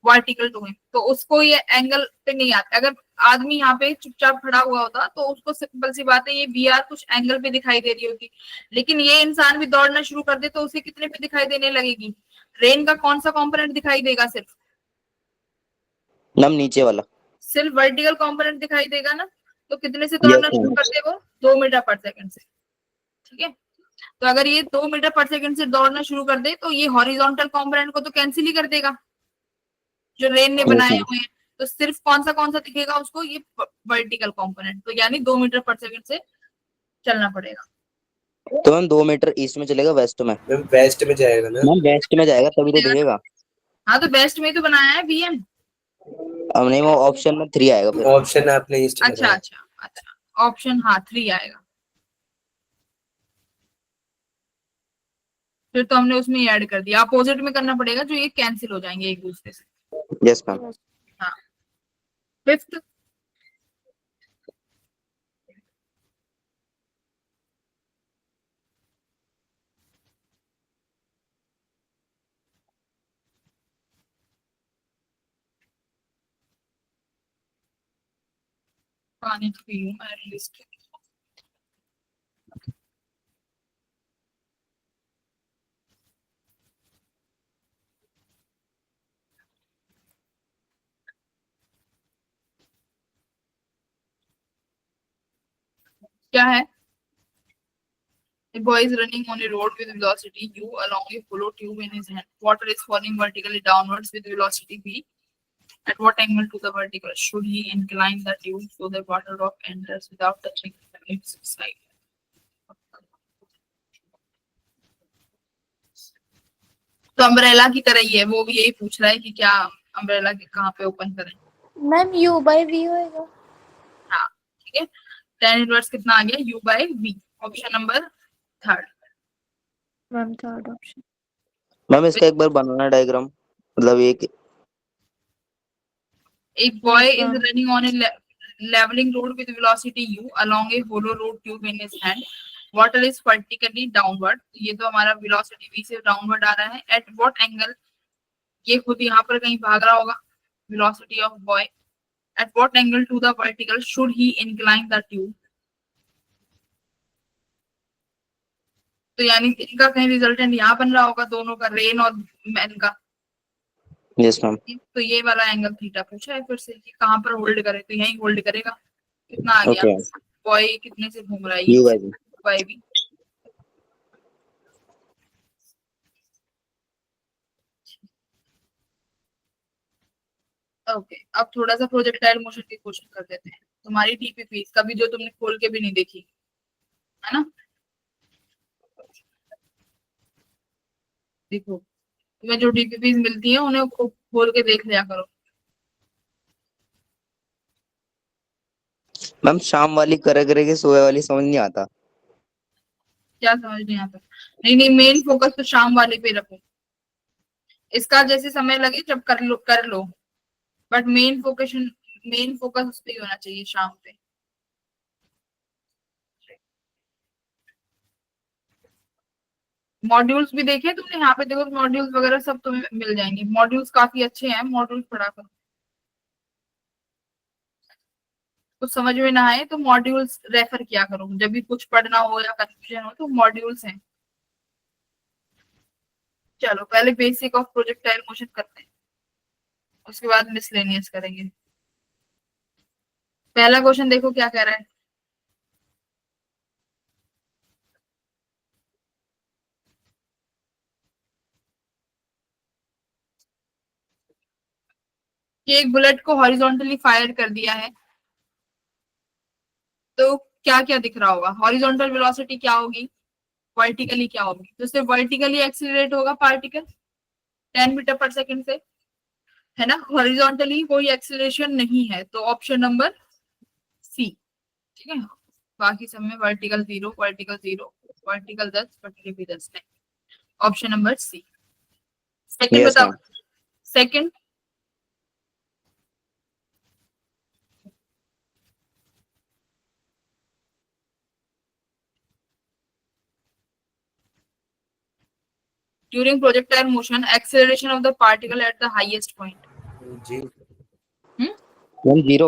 vertical to him, तो उसको ये एंगल पे नहीं आता। अगर आदमी यहाँ पे चुपचाप खड़ा हुआ होता तो उसको सिंपल सी बात है ये बी आर कुछ एंगल पे दिखाई दे रही होगी, लेकिन ये इंसान भी दौड़ना शुरू कर दे तो उसे कितने पे दिखाई देने लगेगी? रेन का कौन सा कंपोनेंट दिखाई देगा? मैम नीचे वाला। सिर्फ वर्टिकल कंपोनेंट दिखाई देगा ना, तो कितने से दौड़ना शुरू कर दे वो? 2 मीटर पर सेकंड से, ठीक है। तो अगर ये 2 मीटर पर सेकंड से दौड़ना शुरू कर दे तो ये हॉरिजॉन्टल कंपोनेंट को तो कैंसिल ही कर देगा जो रेन ने बनाए हुए हैं, तो सिर्फ कौन सा दिखेगा उसको? ये वर्टिकल कंपोनेंट। तो यानी 2 मीटर पर सेकंड से चलना पड़ेगा। तो मैम 2 मीटर ईस्ट में चलेगा वेस्ट में? मैम वेस्ट में जाएगा ना। मैम वेस्ट में जाएगा तभी तो दिखेगा। हाँ तो बेस्ट में ही तो बनाया है बीएम। अब नहीं, वो ऑप्शन में 3 आएगा फिर। ऑप्शन आपने ईस्ट अच्छा अच्छा अच्छा, ऑप्शन हाँ 3 आएगा, फिर तो हमने उसमें ऐड कर दिया। अपोजिट में करना पड़ेगा जो ये कैंसिल हो जाएंगे एक दूसरे से। Yes ma'am. हाँ, फिफ्थ पानी तो पी लूं एटलीस्ट। क्या है? A boy is running on a road with velocity u along a hollow tube in his hand. Water is falling vertically downwards with velocity v. At what angle to the vertical? Should he incline the tube so the water drop enters without touching its side? तो umbrella की तरह ही है, वो भी यही पूछ रहा है कि क्या अम्ब्रेला के कहाँ पे ओपन करें। मैम u by v होएगा। हाँ ठीक है, tan इनवर्स कितना आ गया? u by v, option number 3rd। Ma'am third option. Ma'am इसका एक बार बनाना डायग्राम, मतलब एक A boy Yes, is ma'am. running on a leveling road with velocity u along a hollow road tube in his hand. Water is vertically downward। ये तो हमारा velocity v से downward आ रहा है। At what angle? ये खुद यहाँ पर कहीं भाग रहा होगा। Velocity of boy at what angle to the vertical should he incline the tube? तो यानी इनका कहीं रिजल्टेंट यहाँ बन रहा होगा, दोनों का, रेन और मैन का। Yes ma'am. तो ये वाला एंगल थीटा पूछा है फिर से कि कहाँ पर होल्ड करे, तो यहीं होल्ड करेगा। कितना आ गया, ओके। बॉय कितने से घूम रहा है यू ये, बाय जी। बॉय भी। ओके, अब थोड़ा सा प्रोजेक्टाइल मोशन की क्वेश्चन कर देते हैं। तुम्हारी टीपीपी कभी जो तुमने खोल के भी नहीं देखी है ना, देखो तुम्हें जो टीपीपी मिलती है उन्हें खोल के देख लिया करो। मैम शाम वाली करे करे के सुबह वाली समझ नहीं आता। क्या समझ नहीं आता? नहीं नहीं, मेन फोकस तो शाम वाले पे रखो। इसका जैसे समय लगे जब कर लो, बट मेन फोकस उस पे ही होना चाहिए, शाम पे। मॉड्यूल्स भी देखे तुमने, यहाँ पे देखो मॉड्यूल्स वगैरह सब तुम्हें मिल जाएंगे। मॉड्यूल्स काफी अच्छे हैं, मॉड्यूल्स पढ़ा करो। कुछ समझ में ना आए तो मॉड्यूल्स रेफर किया करो, जब भी कुछ पढ़ना हो या कंफ्यूजन हो तो मॉड्यूल्स हैं। चलो पहले बेसिक ऑफ प्रोजेक्टाइल मोशन करते हैं, उसके बाद मिसलेनियस करेंगे। पहला क्वेश्चन देखो क्या कह रहा है। कि एक बुलेट को हॉरिजॉन्टली फायर कर दिया है, तो क्या क्या दिख रहा होगा? हॉरिजॉन्टल वेलोसिटी क्या होगी, वर्टिकली क्या होगी? तो सिर्फ वर्टिकली एक्सीलरेट होगा पार्टिकल 10 मीटर पर सेकंड से, है ना। हॉरिजॉन्टली कोई एक्सीलरेशन नहीं है, तो ऑप्शन नंबर सी, ठीक है। बाकी सब में वर्टिकल 0, वर्टिकल 0, वर्टिकल 10, वर्टिकल भी 10 है। Option number C. Second yes बताओ, ma'am. Second. during projectile motion acceleration of the particle at the highest point। जी मैम 0।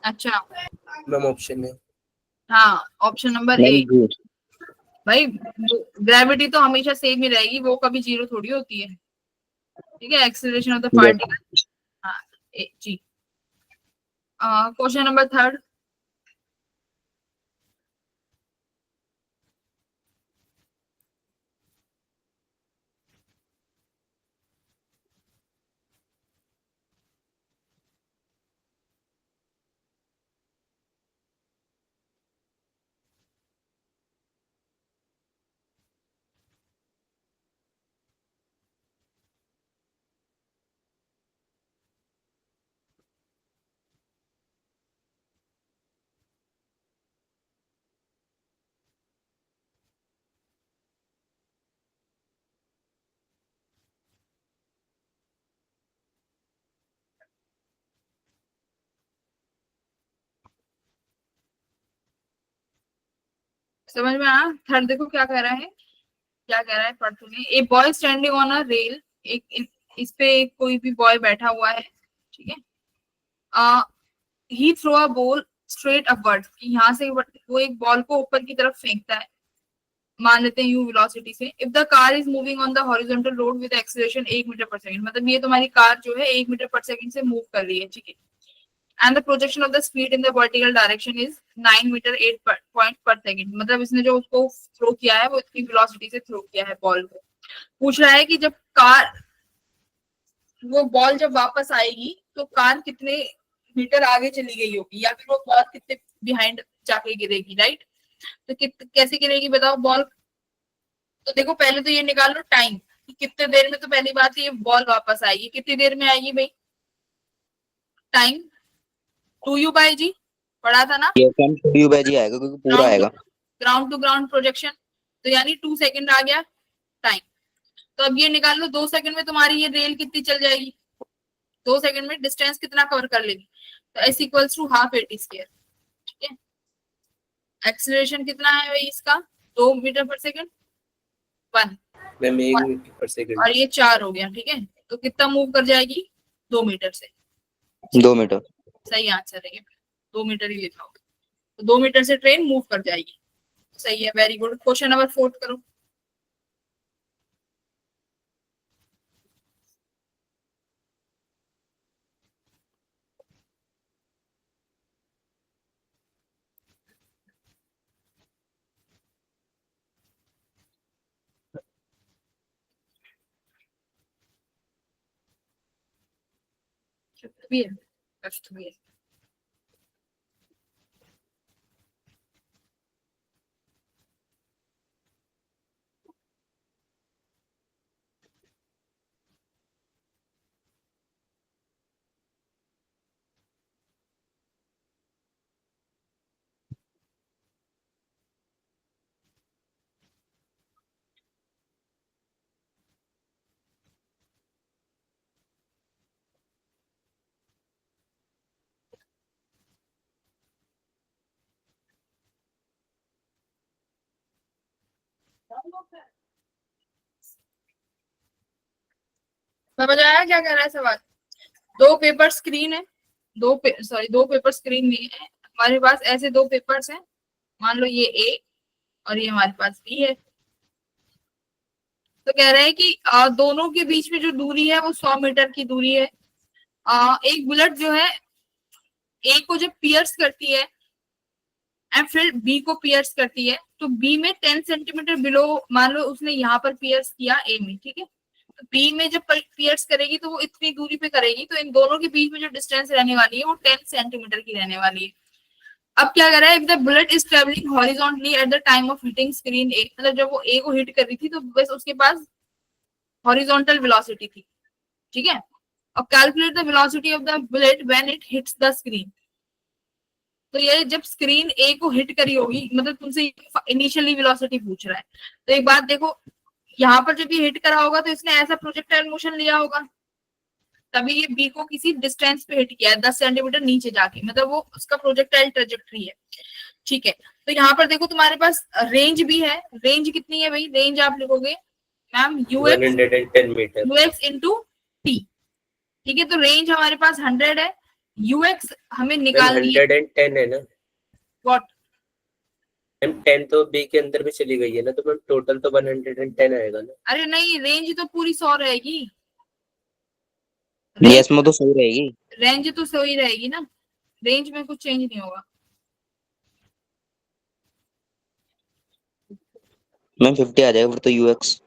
अच्छा, मैम ऑप्शन है। हाँ ऑप्शन नंबर मैम ए। जी। भाई ग्रेविटी तो हमेशा सेम ही रहेगी, वो कभी जीरो थोड़ी होती है, ठीक है। Acceleration of the yes. Particle, हाँ a g. Question number third. समझ में आया? थर्ड देखो क्या कह रहा है, क्या कह रहा है पढ़ सुनिए। A boy standing on a rail, इस पे कोई भी बॉय बैठा हुआ है, ठीक है। He throw a ball straight upward, यहाँ से वो एक बॉल को ऊपर की तरफ फेंकता है, मान लेते हैं यू वेलोसिटी से। If the car is moving on the horizontal road with acceleration 1 meter पर सेकंड, मतलब ये तुम्हारी कार जो है 1 मीटर पर सेकंड से मूव कर रही है, ठीक है। And the projection of the speed in the vertical direction is 9 meter 8 point पर सेकंड, मतलब इसने जो उसको थ्रो किया है वो इतनी वेलोसिटी से थ्रो किया है बॉल को। पूछ रहा है कि जब कार, वो बॉल जब वापस आएगी तो कार कितने मीटर आगे चली गई होगी, या फिर वो बॉल कितने बिहाइंड जाके गिरेगी, राइट। तो कैसे गिरेगी बताओ बॉल? तो देखो पहले तो ये निकाल लो टाइम, कि कितने देर में, तो पहली बात ये बॉल वापस आएगी, कितनी देर में आएगी भाई? टाइम 2u/g पढ़ा था ना, यस मैम 2u बाय जी आएगा क्योंकि पूरा आएगा। ग्राउंड टू ग्राउंड प्रोजेक्शन, तो यानी 2 सेकंड आ गया टाइम। तो अब ये निकाल लो 2 सेकंड में तुम्हारी ये रेल कितनी चल जाएगी, 2 सेकंड में डिस्टेंस कितना कवर कर लेगी? तो S equals to half AT square, ठीक है। एक्सीलरेशन कितना है भाई इसका, 2 मीटर पर सेकंड 1, मैम 1 मीटर पर सेकंड। और ये 4 हो गया, ठीक है। तो कितना मूव कर जाएगी? 2 मीटर से। 2 मीटर। सही आंसर है ये, 2 मीटर ही लिखा होगा। तो 2 मीटर से ट्रेन मूव कर जाएगी, सही है, वेरी गुड। क्वेश्चन नंबर 4 करो। फिफ्थ भी है, फिफ्थ भी है। समझ आया क्या कह रहा है सवाल? दो पेपर स्क्रीन है, दो पेपर स्क्रीन नहीं है हमारे पास, ऐसे दो पेपर्स हैं, मान लो ये ए और ये हमारे पास बी है। तो कह रहे हैं कि दोनों के बीच में जो दूरी है वो 100 मीटर की दूरी है। एक बुलेट जो है ए को जब पियर्स करती है एंड फिर बी को पियर्स करती है, तो बी में 10 सेंटीमीटर बिलो, मान लो उसने यहाँ पर पियर्स किया ए में, ठीक है, तो बी में जब पियर्स करेगी तो वो इतनी दूरी पे करेगी, तो इन दोनों के बीच में जो डिस्टेंस रहने वाली है वो 10 सेंटीमीटर की रहने वाली है। अब क्या कर रहा है, if the bullet is travelling horizontally at the time of hitting screen A, मतलब जब वो ए को हिट कर रही थी तो बस उसके पास हॉरिजॉन्टल वेलोसिटी थी, ठीक है। अब calculate the velocity of the bullet when it hits the screen. तो ये जब स्क्रीन ए को हिट करी होगी, मतलब तुमसे इनिशियली वेलोसिटी पूछ रहा है, तो एक बात देखो, यहाँ पर जब ये हिट करा होगा तो इसने ऐसा प्रोजेक्टाइल मोशन लिया होगा, तभी ये बी को किसी डिस्टेंस पे हिट किया है 10 सेंटीमीटर नीचे जाके, मतलब वो उसका प्रोजेक्टाइल ट्रेजेक्टरी है, ठीक है। तो यहाँ पर देखो तुम्हारे पास रेंज भी है, रेंज कितनी है भाई, रेंज आप लिखोगे मैम 110 मीटर यूएक्स इंटू टी, ठीक है। तो रेंज हमारे पास 100 है, यूएक्स हमें निकालनी है 110 है ना व्हाट, मैम 10 तो बी के अंदर में चली गई है ना, तो मैम टोटल तो 110 आएगा ना। अरे नहीं, रेंज तो पूरी 100 रहेगी, यस में तो सही रहेगी। रेंज तो सही रहेगी ना, रेंज में कुछ चेंज नहीं होगा। मैम 50 आ जाएगा फिर तो यूएक्स।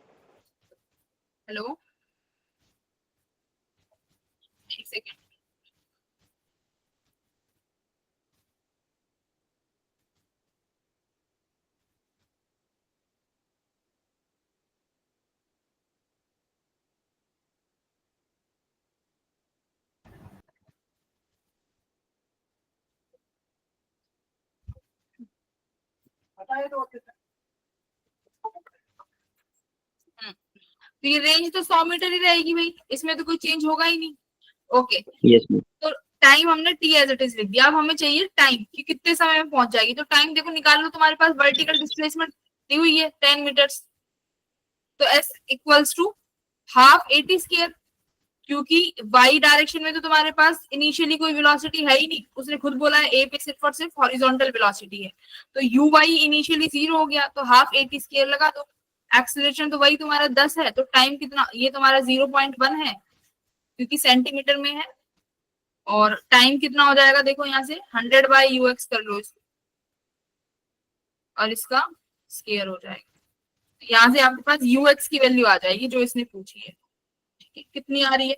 हेलो, एक सेकेंड, तो ये रेंज तो 100 मीटर ही रहेगी भाई, इसमें तो कोई चेंज होगा ही नहीं। Okay, yes ma'am. तो टाइम हमने टी एज इट इज लिख दिया, अब हमें चाहिए टाइम कि कितने समय में पहुंच जाएगी। तो टाइम देखो निकाल लो, तुम्हारे पास वर्टिकल डिस्प्लेसमेंट दी हुई है 10 मीटर्स, तो S equals to half 80 square, क्योंकि वाई डायरेक्शन में तो तुम्हारे पास इनिशियली कोई वेलोसिटी है ही नहीं, उसने खुद बोला है ए पे सिर्फ और सिर्फ हॉरिजॉन्टल वेलोसिटी है, तो यू वाई इनिशियली 0 हो गया, तो हाफ 80 स्क्वायर लगा दो। एक्सीलरेशन तो वही तुम्हारा 10 है, तो टाइम कितना, ये तुम्हारा 0.1 है क्योंकि सेंटीमीटर में है, और टाइम कितना हो जाएगा देखो यहाँ से 100 बाई यू एक्स कर लो इसको, और इसका स्क्वायर हो जाएगा, यहाँ से आपके पास यू एक्स की वैल्यू आ जाएगी जो इसने पूछी है, ठीक है। कितनी आ रही है,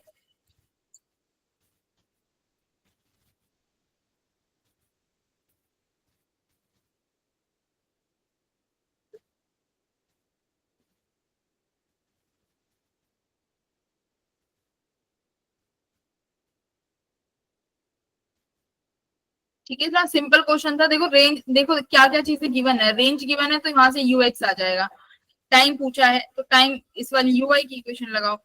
ठीक है। इतना सिंपल क्वेश्चन था। देखो रेंज, देखो क्या क्या चीजें गिवन है, रेंज गिवन है तो यहाँ से यू एक्स आ जाएगा, टाइम पूछा है तो टाइम इस वाली यू आई की इक्वेशन लगाओ,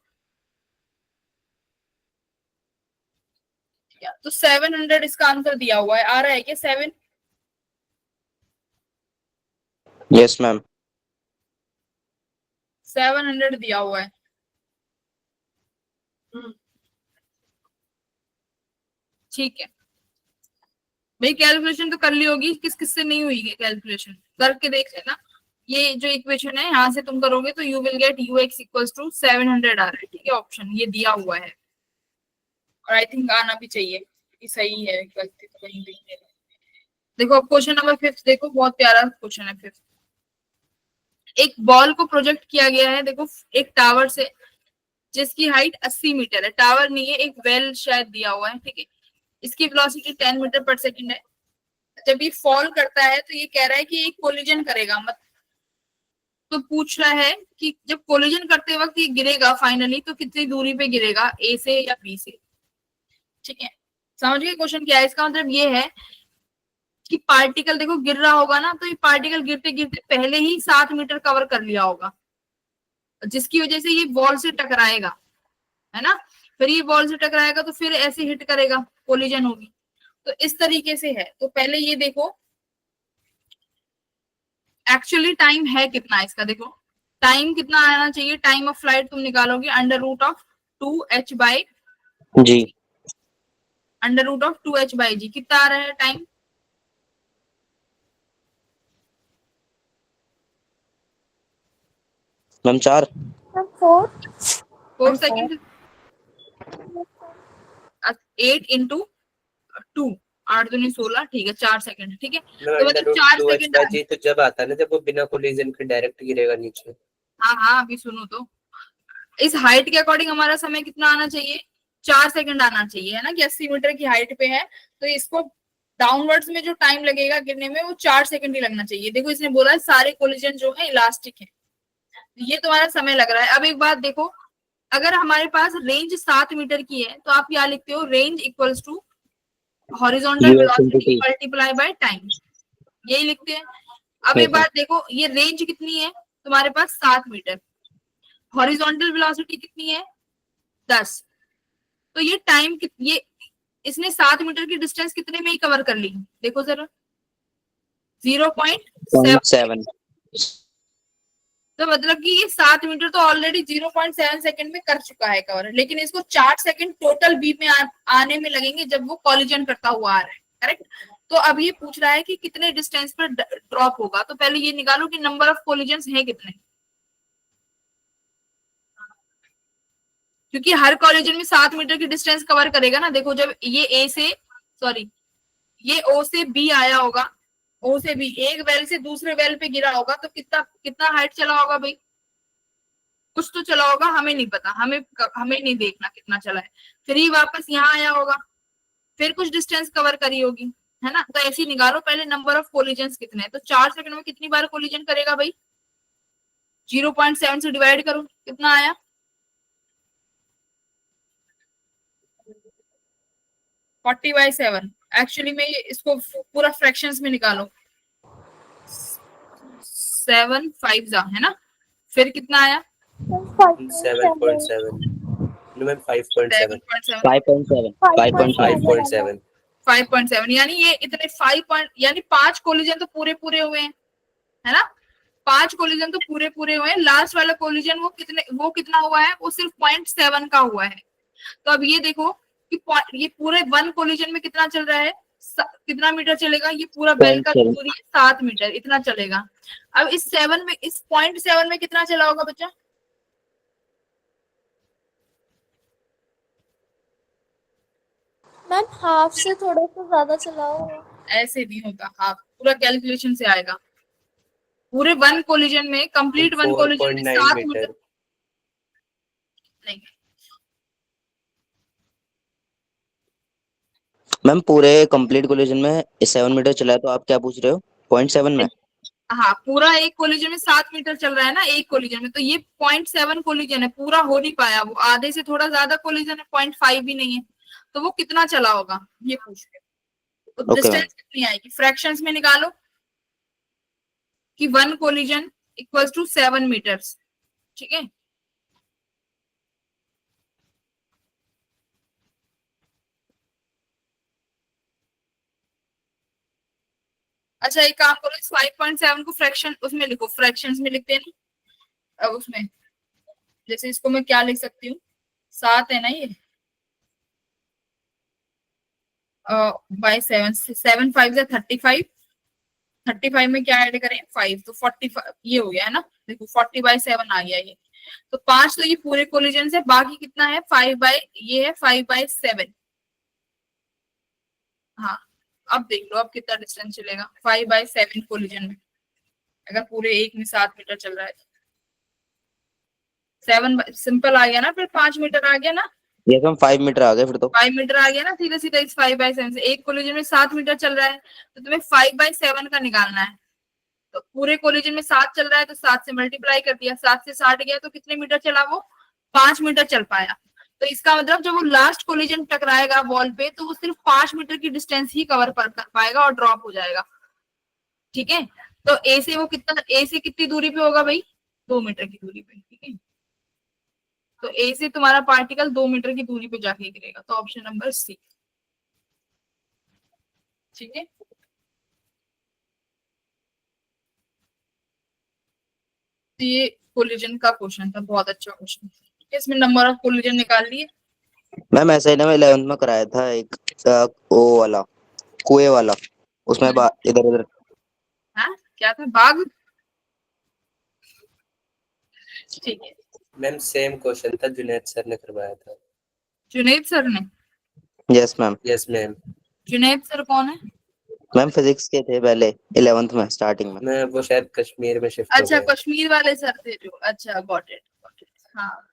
तो 700 इसका आंसर दिया हुआ है, आ रहा है क्या 7? Yes ma'am. 700 दिया हुआ है, ठीक है भाई। कैलकुलेशन तो कर ली होगी, किस किस से नहीं हुई है कैलकुलेशन, करके देख लेना। ये जो इक्वेशन है यहाँ से तुम करोगे तो you will get u x equals to 700 आ रहा है, ठीक है, ऑप्शन ये दिया हुआ है, और आई थिंक आना भी चाहिए कि सही है, गलती तो कहीं भी नहीं है। देखो अब क्वेश्चन नंबर 5 देखो, बहुत प्यारा क्वेश्चन है 5। एक बॉल को प्रोजेक्ट किया गया है, देखो एक टावर से जिसकी हाइट 80 मीटर है, टावर नहीं है, एक वेल शायद दिया हुआ है, ठीक है। इसकी वेलोसिटी 10 मीटर पर सेकंड है। जब ये फॉल करता है तो ये कह रहा है कि एक कोलिजन करेगा, मत तो पूछ रहा है कि जब कोलिजन करते वक्त ये गिरेगा फाइनली तो कितनी दूरी पे गिरेगा, ए से या बी से, ठीक है। समझ गए क्वेश्चन क्या है? इसका मतलब ये है कि पार्टिकल देखो गिर रहा होगा ना, तो ये पार्टिकल गिरते गिरते पहले ही 7 मीटर कवर कर लिया होगा, जिसकी वजह से ये वॉल से टकराएगा, है ना। फिर ये वॉल से टकराएगा तो फिर ऐसे हिट करेगा, कोलिजन होगी। तो इस तरीके से है। तो पहले ये देखो एक्चुअली टाइम है कितना इसका, देखो टाइम कितना आना चाहिए, टाइम ऑफ फ्लाइट तुम निकालोगे under root of 2h by g under root of 2h by g. कितना आ रहा है time? Ma'am 4। Ma'am 4 4 second, 8 into 2, 8 दूनी 16, ठीक है 4 सेकंड, ठीक है। तो अंडर मतलब रूट 4 2h सेकंड बाई जी तो जब आता है ना, जब वो बिना कोलिजन के डायरेक्ट गिरेगा नीचे। हाँ हाँ अभी सुनो तो, इस हाइट के अकॉर्डिंग हमारा समय कितना आना चाहिए, 4 सेकंड आना चाहिए, है ना, कि 80 मीटर की हाइट पे है तो इसको डाउनवर्ड्स में जो टाइम लगेगा गिरने में वो 4 सेकंड ही लगना चाहिए। देखो इसने बोला है सारे कोलिजन जो है इलास्टिक है, ये तुम्हारा समय लग रहा है। अब एक बात देखो, अगर हमारे पास रेंज 7 मीटर की है तो आप क्या लिखते हो, range equals to horizontal US into velocity T। Multiply by time, यही लिखते हैं। अब ठीक एक बात देखो, ये रेंज कितनी है तुम्हारे पास 7 मीटर, हॉरिजॉन्टल वेलोसिटी कितनी है 10, तो ये टाइम ये इसने 7 मीटर की डिस्टेंस कितने में ही कवर कर ली, देखो जरा 0.7। 7। तो मतलब कि ये 7 मीटर तो ऑलरेडी 0.7 सेकंड में कर चुका है कवर, लेकिन इसको 4 सेकंड टोटल बी में आने में लगेंगे जब वो कॉलिजन करता हुआ आ रहा है, करेक्ट। तो अब ये पूछ रहा है कि कितने डिस्टेंस पर ड्रॉप होगा, तो पहले ये निकालो कि नंबर ऑफ कोलिजन्स है कितने, क्योंकि हर कॉलिजन में 7 मीटर की डिस्टेंस कवर करेगा ना। देखो जब ये ए से सॉरी ये ओ से बी आया होगा, ओ से बी एक वेल से दूसरे वेल पे गिरा होगा, तो कितना कितना हाइट चला होगा भाई, कुछ तो चला होगा, हमें नहीं पता, हमें नहीं देखना कितना चला है। फिर ही वापस यहाँ आया होगा, फिर कुछ डिस्टेंस कवर करी होगी, है ना। तो ऐसे ही निकालो पहले नंबर ऑफ कोलिजन्स कितने हैं, तो 4 सेकंड में कितनी बार कोलिजन करेगा भाई, 0.7 से डिवाइड करो कितना आया, 40/7। एक्चुअली में इसको पूरा फ्रैक्शंस में निकालो, 7 5 जा, है ना। फिर कितना आया 7.7 मैम 5.7 7.7 5.7 5.7 यानी ये इतने 5 यानी 5 कोलिजन तो पूरे पूरे हुए हैं, है ना। 5 कोलिजन तो पूरे पूरे हुए हैं, लास्ट वाला कोलिजन वो कितना हुआ है, वो सिर्फ 0.7 का हुआ है। तो अब ये देखो कि ये पूरे 1 कोलिजन में कितना चल रहा है, कितना मीटर चलेगा, ये पूरा बेल का दूरी है 7 मीटर, इतना चलेगा। अब इस 0.7 में कितना चला होगा बच्चा, मैम हाफ से थोड़ा सा ज्यादा चला होगा। ऐसे नहीं होता, हाँ पूरा कैलकुलेशन से आएगा। पूरे 1 कोलिजन में, कंप्लीट 1 कोलिजन में 4.9 7 मीटर मीटर। नहीं, मैम पूरे कंप्लीट कोलिजन में 7 मीटर चला है, तो आप क्या पूछ रहे हो 0.7 में? हाँ पूरा एक कोलिजन में 7 मीटर चल रहा है ना एक कोलिजन में, तो ये 0.7 कोलिजन है, पूरा हो नहीं पाया, वो आधे से थोड़ा ज्यादा कोलिजन है, 0.5 भी नहीं है, तो वो कितना चला होगा ये पूछ रहे हो। तो डिस्टेंस कितनी आएगी, फ्रैक्शंस में निकालो कि 1 कोलिजन इक्वल्स टू 7 मीटर्स, ठीक है। अच्छा एक काम करो, इस 5.7 को फ्रैक्शन उसमें लिखो, फ्रैक्शंस में लिखते हैं ना। अब उसमें जैसे इसको मैं क्या लिख सकती हूँ, 7 है ना ये, बाय 7, 7 5 या 35, 35 में क्या ऐड करें 5, तो 45 ये हो गया है ना। देखो 40/7 आ गया ये, तो 5 तो ये पूरे कोलिजन से, बाकी कितना है 5/7। हाँ अब देख लो अब कितना डिस्टेंस चलेगा 5/7 कोलिजन में, अगर पूरे एक में 7 मीटर चल रहा है। 7 सिंपल आ गया ना, फिर 5 मीटर आ गया ना, यस मैम 5 मीटर आ गए फिर तो। 5 मीटर आ गया ना, सीधा सीधा इस 5/7 से। एक कोलिजन में 7 मीटर चल रहा है, तो तुम्हें 5/7 का निकालना है। तो पूरे कोलिजन में 7 चल रहा है, तो 7 से मल्टीप्लाई कर दिया, 7 से 60 गया, तो कितने मीटर चला वो? 5 मीटर चल पाया। तो इसका मतलब जब वो लास्ट कोलिजन टकराएगा वॉल पे, तो वो सिर्फ 5 मीटर की डिस्टेंस ही कवर कर पाएगा और ड्रॉप हो जाएगा। ठीक है, तो ए से वो कितना, ए से कितनी दूरी पे होगा भाई? 2 मीटर की दूरी पे। ठीक है, तो ए से तुम्हारा पार्टिकल 2 मीटर की दूरी पे जाके गिरेगा, तो ऑप्शन नंबर सी। ठीक है, तो ये कोलिजन का क्वेश्चन था, बहुत अच्छा क्वेश्चन। इसमें नंबर ऑफ कोलिजन निकाल लिए। मैम ऐसा ही ना, मैं 11th में कराया था एक वो वाला कुएं वाला, उसमें इधर उधर। हाँ, क्या था? बाघ। ठीक है, मैम सेम क्वेश्चन था, जुनैद सर ने करवाया था। जुनैद सर ने? Yes ma'am. Yes ma'am. Junaid sir कौन है? मैम फिजिक्स के थे पहले 11th में स्टार्टिंग में। मैं वो शायद कश्मीर में शिफ्ट हो अच्छा, गए। कश्मीर वाले सर थे जो। अच्छा, गॉट इट, गॉट इट। हाँ,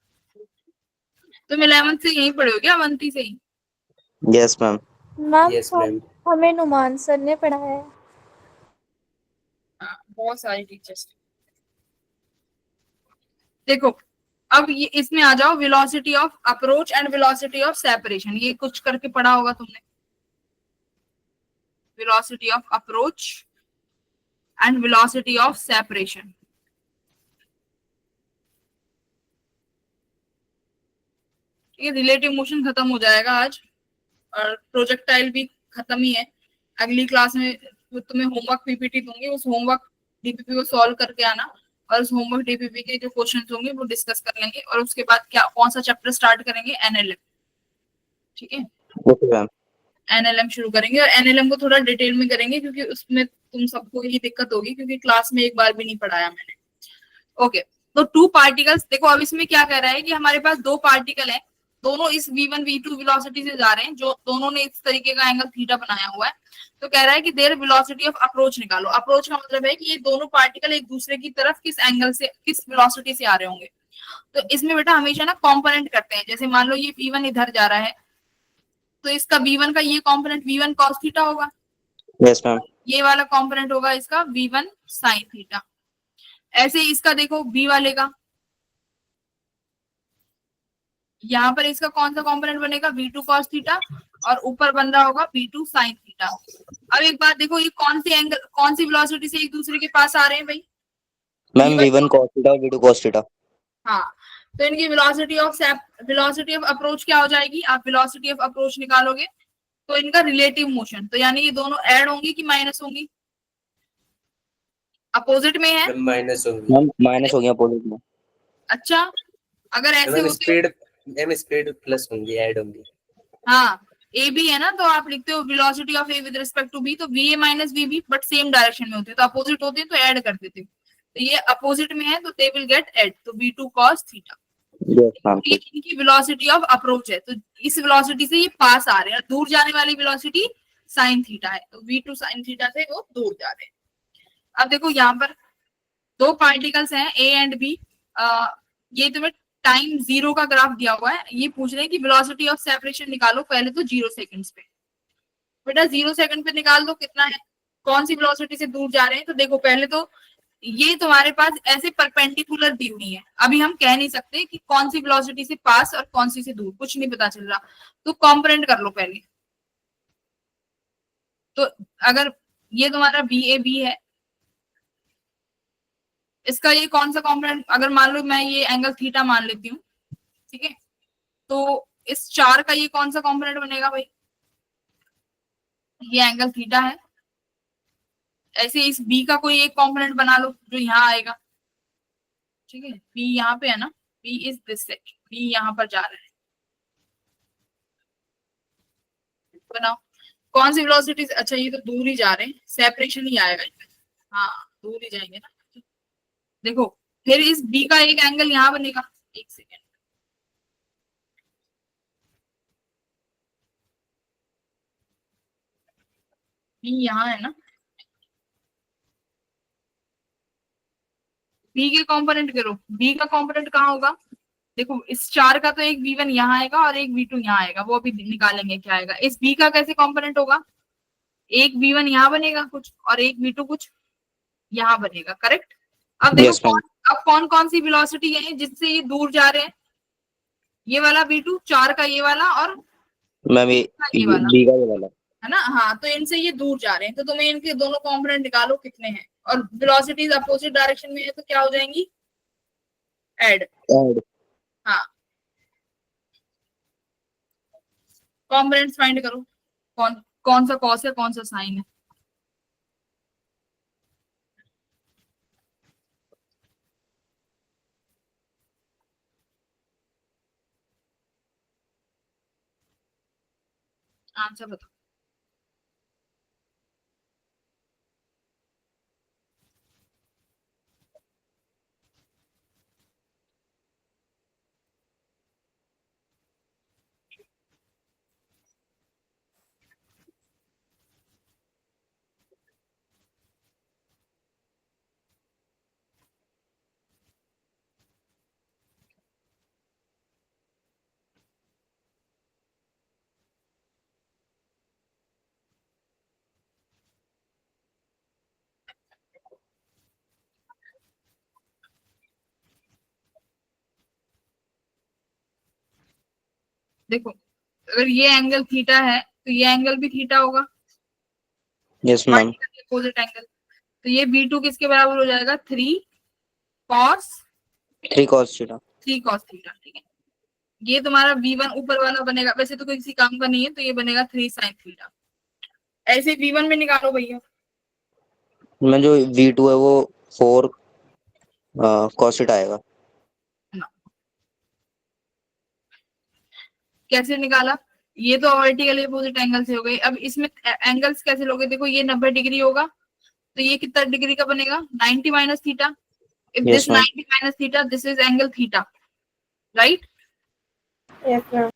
तुम 11th से यहीं पढ़े हो क्या, अवंती से ही? Yes ma'am. Ma'am yes ma'am. हमें नुमान सर ने पढ़ाया है। हाँ, बहुत सारे टीचर्स। देखो, अब ये इसमें आ जाओ, velocity of approach and velocity of separation. ये कुछ करके पढ़ा होगा तुमने, velocity of approach and velocity of separation. ठीक है, रिलेटिव मोशन खत्म हो जाएगा आज, और प्रोजेक्टाइल भी खत्म ही है। अगली क्लास में तुम्हें होमवर्क पीपीटी दूंगी, उस होमवर्क डीपीपी को सॉल्व करके आना, और उस होमवर्क डीपीपी के जो क्वेश्चंस होंगे वो डिस्कस कर लेंगे, और उसके बाद क्या, कौन सा चैप्टर स्टार्ट करेंगे? एनएलएम। ठीक है, ओके मैम। एनएलएम शुरू करेंगे, और एनएलएम को थोड़ा डिटेल में करेंगे, क्योंकि उसमें तुम सबको ही दिक्कत होगी, क्योंकि क्लास में एक बार भी नहीं पढ़ाया मैंने। ओके, तो 2 पार्टिकल्स। देखो, अब इसमें क्या कह रहा है कि हमारे पास 2 पार्टिकल है, दोनों इस v1 v2 वेलोसिटी से जा रहे हैं, जो दोनों ने इस तरीके का एंगल थीटा बनाया हुआ है। तो कह रहा है कि देयर वेलोसिटी ऑफ अप्रोच निकालो। अप्रोच का मतलब है कि ये दोनों पार्टिकल एक दूसरे की तरफ किस एंगल से, किस वेलोसिटी से आ रहे होंगे। तो इसमें बेटा हमेशा ना कॉम्पोनेंट करते हैं। जैसे मान लो ये v1 इधर जा रहा है, तो इसका v1 का ये कॉम्पोनेंट v1 cos थीटा होगा, यस मैम। ये वाला कॉम्पोनेंट होगा इसका v1 sin थीटा। ऐसे ही इसका देखो b वाले का, यहाँ पर इसका कौन सा कंपोनेंट बनेगा? v2 cos थीटा, और ऊपर बन रहा होगा v2 sin थीटा। अब एक बात देखो, ये कौन सी एंगल, कौन सी वेलोसिटी से एक दूसरे के पास आ रहे हैं भाई? मैम v1 cos थीटा और v2 cos थीटा। हाँ, तो इनकी वेलोसिटी ऑफ अप्रोच क्या हो जाएगी? आप वेलोसिटी ऑफ अप्रोच निकालोगे तो इनका रिलेटिव मोशन, तो यानी ये दोनों ऐड होंगी कि माइनस होंगी? अपोजिट में है। मैम माइनस होंगी। मैम माइनस हो गया अपोजिट में। अच्छा, अगर ऐसे मैम होते, स्पीड, मैम स्पीड प्लस होंगी, ऐड होंगी। हाँ, ए बी है ना, तो आप लिखते हो velocity of A with respect to B, तो V A minus V B, but same direction में होते हैं, तो अपोजिट होते हैं तो ऐड कर देते हैं। तो ये अपोजिट में है, तो दे विल गेट ऐड, तो v2 cos theta. Yes ma'am. ये इनकी वेलोसिटी ऑफ अप्रोच है, तो इस वेलोसिटी से ये पास आ रहे हैं, दूर जाने वाली वेलोसिटी sin थीटा है, तो v2 sin थीटा से वो दूर जा रहे हैं। अब देखो यहाँ पर 2 पार्टिकल्स हैं a एंड b। ये तुम्हें टाइम 0 का ग्राफ दिया हुआ है, ये पूछ रहे हैं कि वेलोसिटी ऑफ सेपरेशन निकालो पहले तो 0 सेकंड्स पे। बेटा 0 सेकंड पे निकाल दो कितना है, कौन सी वेलोसिटी से दूर जा रहे हैं। तो देखो, पहले तो ये तुम्हारे पास ऐसे परपेंडिकुलर दी हुई है, अभी हम कह नहीं सकते कि कौन सी वेलोसिटी से पास और कौन सी से दूर, कुछ नहीं पता चल रहा, तो कॉम्पोनेंट कर लो पहले। तो अगर ये तुम्हारा बी ए बी है, इसका ये कौन सा कॉम्पोनेंट, अगर मान लो मैं ये एंगल थीटा मान लेती हूँ, ठीक है, तो इस 4 का ये कौन सा कॉम्पोनेंट बनेगा भाई? ये एंगल थीटा है। ऐसे इस बी का कोई एक कंपोनेंट बना लो जो यहाँ आएगा। ठीक है, बी यहाँ पे है ना, B is this section, B यहाँ पर जा रहा है, बनाओ कौन सी वेलोसिटी से। अच्छा, ये तो दूर ही जा रहे हैं, सेपरेशन ही आएगा इनमें। हाँ, दूर ही जाएंगे ना। देखो, फिर इस बी का एक एंगल यहाँ बनेगा, एक सेकेंड, बी यहाँ है ना, बी के कंपोनेंट करो, बी का कंपोनेंट कहाँ होगा, देखो इस 4 का तो एक v1 यहाँ आएगा और एक v2 यहाँ आएगा, वो अभी निकालेंगे क्या आएगा। इस b का कैसे कंपोनेंट होगा, एक v1 यहाँ बनेगा कुछ और एक v2 कुछ यहाँ बनेगा, करेक्ट। अब देखो यस मैम। अब कौन कौन सी वेलोसिटी है जिससे ये दूर जा रहे हैं, ये वाला v2, 4 का ये वाला और मैम ये ये वाला, बी का ये वाला। है ना। हाँ, तो इनसे ये दूर जा रहे हैं, तो तुम्हें इनके दोनों कंपोनेंट निकालो कितने हैं, और वेलोसिटीज अपोजिट डायरेक्शन में है तो क्या हो जाएंगी, ऐड। ऐड। हाँ, कंपोनेंट्स फाइंड करो, कौन कौन सा कॉस है कौन सा साइन है। आंसर बताओ। देखो अगर ये एंगल थीटा है तो ये एंगल भी थीटा होगा, यस मैम। Opposite angle. तो ये v2 किसके बराबर हो जाएगा, 3 cos 3 cos थीटा, ठीक है। ये तुम्हारा v1 ऊपर वाला बनेगा, वैसे तो किसी काम का नहीं है, तो ये बनेगा 3 sin थीटा। ऐसे v1 में निकालो भैया, मैं जो V2 है वो 4 cos थीटा आएगा। कैसे निकाला, ये तो वर्टिकल अपोजिट एंगल से हो गई। अब इसमें एंगल्स कैसे लोगे, देखो ये 90 डिग्री होगा तो ये कितना डिग्री का बनेगा, 90 minus theta. If Yes, this ma'am. 90 minus theta, this is angle theta, right. Yes, ma'am.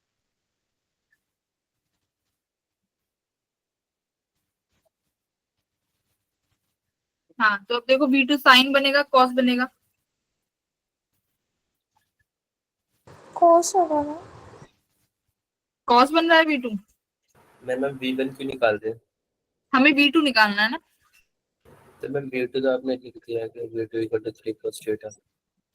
हाँ, तो अब देखो v2 साइन बनेगा कॉस बनेगा, कौन होगा ना? कॉस बन रहा है v2, मैम v1 क्यों निकाल रहे हैं? हमें v2 निकालना है ना। तो मैम v2 तो आपने लिख दिया कि v2 = 3 cos theta.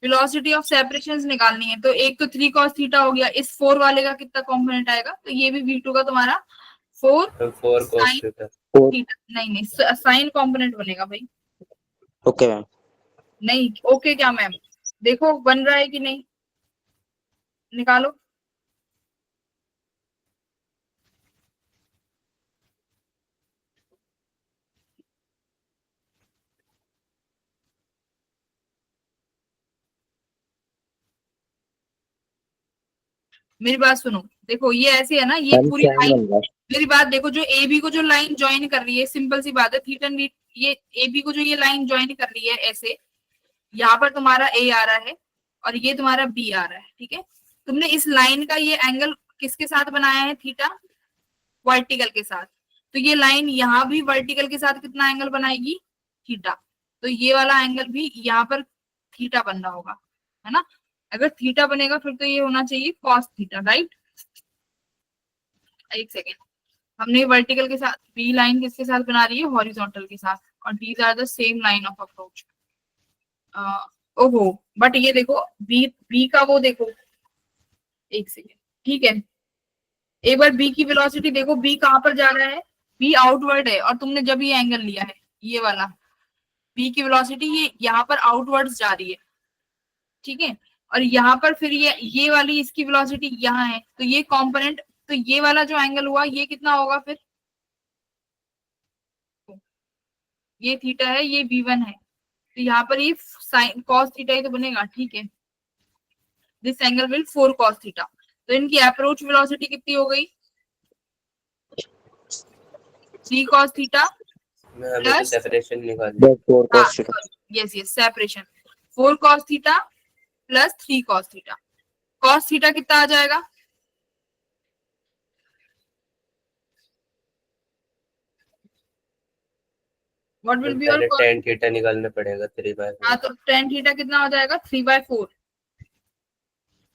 Velocity of separation निकालनी है, तो एक तो 3 cos थीटा हो गया, इस 4 वाले का कितना कंपोनेंट आएगा, तो ये भी v2 का तुम्हारा 4 4 cos sin थीटा। थीटा, नहीं साइन कंपोनेंट बनेगा भाई। Okay ma'am. नहीं ओके क्या मैम, देखो बन रहा है कि नहीं, निकालो। मेरी बात सुनो, देखो ये ऐसे है ना, ये मैम पूरी क्या लाइन, बन रहा है? मेरी बात देखो, जो ए बी को जो लाइन ज्वाइन कर रही है, सिंपल सी बात है, थीटा ये ए बी को जो ये लाइन ज्वाइन कर रही है ऐसे, यहाँ पर तुम्हारा ए आ रहा है और ये तुम्हारा बी आ रहा है, ठीक है। तुमने इस लाइन का ये एंगल किसके साथ बनाया है, थीटा, वर्टिकल के साथ। तो ये लाइन यहाँ भी वर्टिकल के साथ कितना एंगल बनाएगी, थीटा। तो ये वाला एंगल भी यहाँ पर थीटा बन रहा होगा, है ना। अगर थीटा बनेगा फिर तो ये होना चाहिए कॉस थीटा, राइट। एक सेकेंड, हमने वर्टिकल के साथ, बी लाइन किसके साथ बना रही है, हॉरिजॉन्टल के साथ, और these are the same line of approach. ओहो, बट ये देखो बी बी का वो देखो, एक सेकेंड, ठीक है। एक बार बी की वेलोसिटी देखो, बी कहाँ पर जा रहा है, बी आउटवर्ड है, और तुमने जब ये एंगल लिया है ये वाला, बी की वेलोसिटी ये यहाँ पर आउटवर्ड्स जा रही है, ठीक है। और यहाँ पर फिर ये वाली इसकी वेलोसिटी यहाँ है, तो ये कंपोनेंट, तो ये वाला जो एंगल हुआ ये कितना होगा फिर, ये थीटा है ये v1 है, तो यहाँ पर ये साइन कॉस थीटा ही तो बनेगा, ठीक है। This angle will 4 cos theta. तो इनकी अप्रोच वेलोसिटी कितनी हो गई, 3 cos थीटा मैं हमें तो प्लस, सेपरेशन निकालनी। बस 4 cos theta. Yes yes separation, 4 cos theta plus 3 cos theta. cos theta कितना आ जाएगा, व्हाट विल बी योर पहले टेन थीटा निकालना पड़ेगा 3/4। हाँ, तो tan थीटा कितना हो जाएगा 3/4।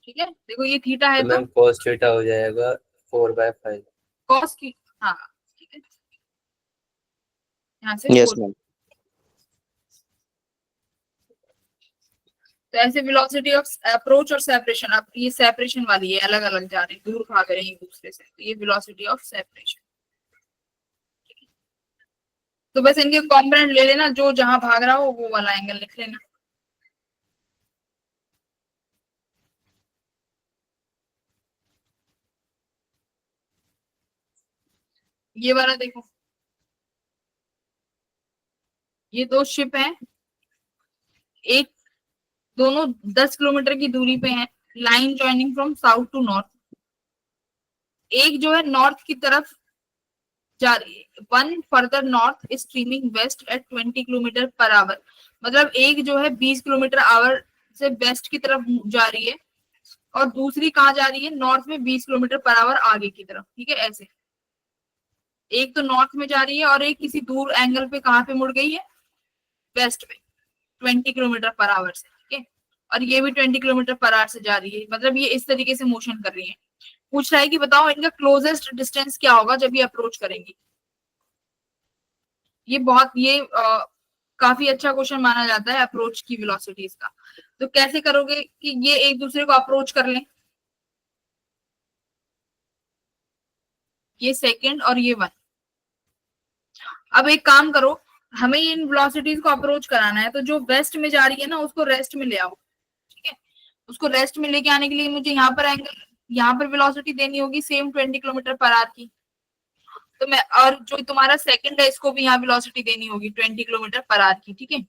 ठीक है, देखो ये थीटा है तो तो मैम cos थीटा हो जाएगा 4/5। cos की, हाँ ठीक है, यहाँ से यस 4। मैम। तो ऐसे वेलोसिटी ऑफ अप्रोच और सेपरेशन, अब ये सेपरेशन वाली है, अलग अलग जा रही है, दूर भाग रहे हैं एक दूसरे से, तो ये वेलोसिटी ऑफ सेपरेशन। तो बस इनके कॉम्पोनेंट ले लेना, जो जहां भाग रहा हो वो वाला एंगल लिख लेना। ये वाला देखो, ये दो शिप हैं, एक दोनों 10 किलोमीटर की दूरी पे हैं, line joining from south to north. एक जो है नॉर्थ की तरफ जा रही है, one further north is streaming west at 20 kilometer per hour. मतलब एक जो है 20 किलोमीटर आवर से वेस्ट की तरफ जा रही है, और दूसरी कहाँ जा रही है, नॉर्थ में 20 किलोमीटर पर आवर आगे की तरफ। ठीक है, ऐसे एक तो नॉर्थ में जा रही है और एक किसी दूर एंगल पे कहाँ पे मुड़ गई है, वेस्ट पे, 20 किलोमीटर पर आवर से। ठीक है, और ये भी 20 किलोमीटर पर आवर से जा रही है, मतलब ये इस तरीके से मोशन कर रही है। पूछ रहा है कि बताओ इनका क्लोजेस्ट डिस्टेंस क्या होगा जब ये अप्रोच करेंगी। ये बहुत काफी अच्छा क्वेश्चन माना जाता है अप्रोच की वेलोसिटीज का। तो कैसे करोगे कि ये एक दूसरे को अप्रोच कर लें, ये सेकंड और ये 1। अब एक काम करो, हमें इन वेलोसिटीज को अप्रोच कराना है, तो जो वेस्ट में जा रही है ना उसको रेस्ट में ले आओ। ठीक है, उसको रेस्ट में लेके आने के लिए मुझे यहाँ पर एंगल, यहाँ पर वेलोसिटी देनी होगी सेम 20 किलोमीटर पर आवर की। तो मैं, और जो तुम्हारा सेकंड है इसको भी यहाँ वेलोसिटी देनी होगी 20 किलोमीटर पर आवर की। ठीक है,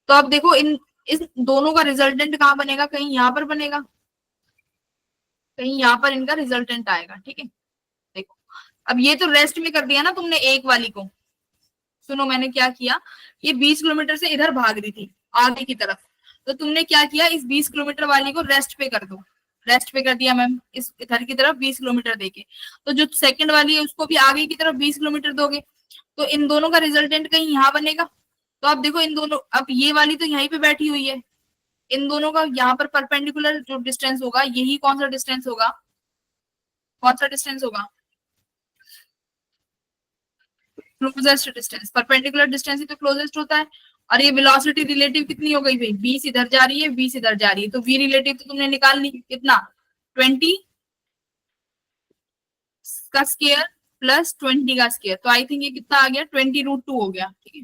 तो अब देखो इस दोनों का रिजल्टेंट कहाँ बनेगा, कहीं यहाँ पर बनेगा, कहीं यहाँ पर इनका रिजल्टेंट आएगा। ठीक है, देखो अब ये तो रेस्ट में कर दिया ना तुमने एक वाली को। सुनो मैंने क्या किया, ये 20 किलोमीटर से इधर भाग रही थी आगे की तरफ, तो तुमने क्या किया, इस 20 किलोमीटर वाली को रेस्ट पे कर दो। रेस्ट पे कर दिया मैम, इस इधर की तरफ 20 किलोमीटर देके, तो जो सेकंड वाली है उसको भी आगे की तरफ 20 किलोमीटर दोगे, तो इन दोनों का रिजल्टेंट कहीं यहाँ बनेगा। तो अब देखो इन दोनों, अब ये वाली तो यहीं पे बैठी हुई है, इन दोनों का यहाँ पर परपेंडिकुलर जो डिस्टेंस होगा, यही कौन सा डिस्टेंस होगा, कौन सा डिस्टेंस होगा, क्लोजेस्ट डिस्टेंस। परपेंडिकुलर डिस्टेंस ही तो क्लोजेस्ट होता है। और ये वेलोसिटी रिलेटिव कितनी हो गई भाई, 20 इधर जा रही है 20 इधर जा रही है, तो वी रिलेटिव तो तुमने निकाल ली, कितना 20 का स्क्वायर प्लस 20 का स्क्वायर, तो आई थिंक ये कितना आ गया 20√2 हो गया। ठीक है,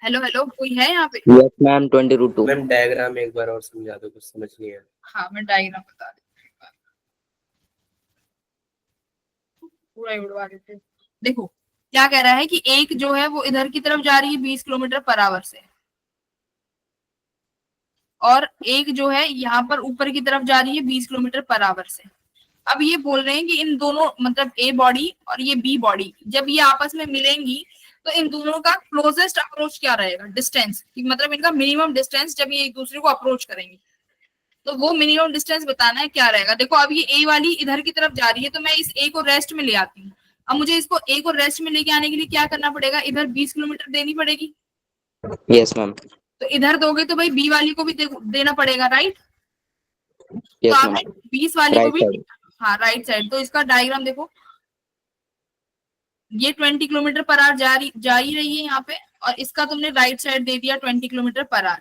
हेलो हेलो, कोई है यहाँ पे? Yes ma'am 20√2। मैम डायग्राम एक बार और समझा दो, कुछ समझ नहीं आया। हाँ मैं डायग्राम बता देती हूँ, पूरा ही उड़वा देते हैं। देखो क्या कह रहा है कि एक जो है वो इधर की तरफ जा रही है 20 किलोमीटर पर आवर से, और एक जो है यहाँ पर ऊपर की तरफ जा रही है 20 किलोमीटर पर आवर से। अब ये बोल रहे हैं कि इन दोनों, मतलब ए बॉडी और ये बी बॉडी, जब ये आपस में मिलेंगी तो इन दोनों का क्लोजेस्ट अप्रोच क्या रहेगा, डिस्टेंस, मतलब इनका मिनिमम डिस्टेंस जब ये एक दूसरे को अप्रोच करेंगे, तो वो मिनिमम डिस्टेंस बताना है क्या रहेगा। देखो अब ये ए वाली इधर की तरफ जा रही है, तो मैं इस ए को रेस्ट में ले आती हूँ। अब मुझे इसको ए को रेस्ट में लेके आने के लिए क्या करना पड़ेगा, इधर 20 किलोमीटर देनी पड़ेगी। Yes ma'am. तो इधर दोगे तो भाई बी वाली को भी देना पड़ेगा, राइट। तो यस आपने मैम। 20 वाली को राइट भी, साइड। हाँ राइट साइड। तो इसका डायग्राम देखो, ये 20 किलोमीटर पर आवर जा ही रही है यहाँ पे, और इसका तुमने राइट साइड दे दिया 20 किलोमीटर पर आवर।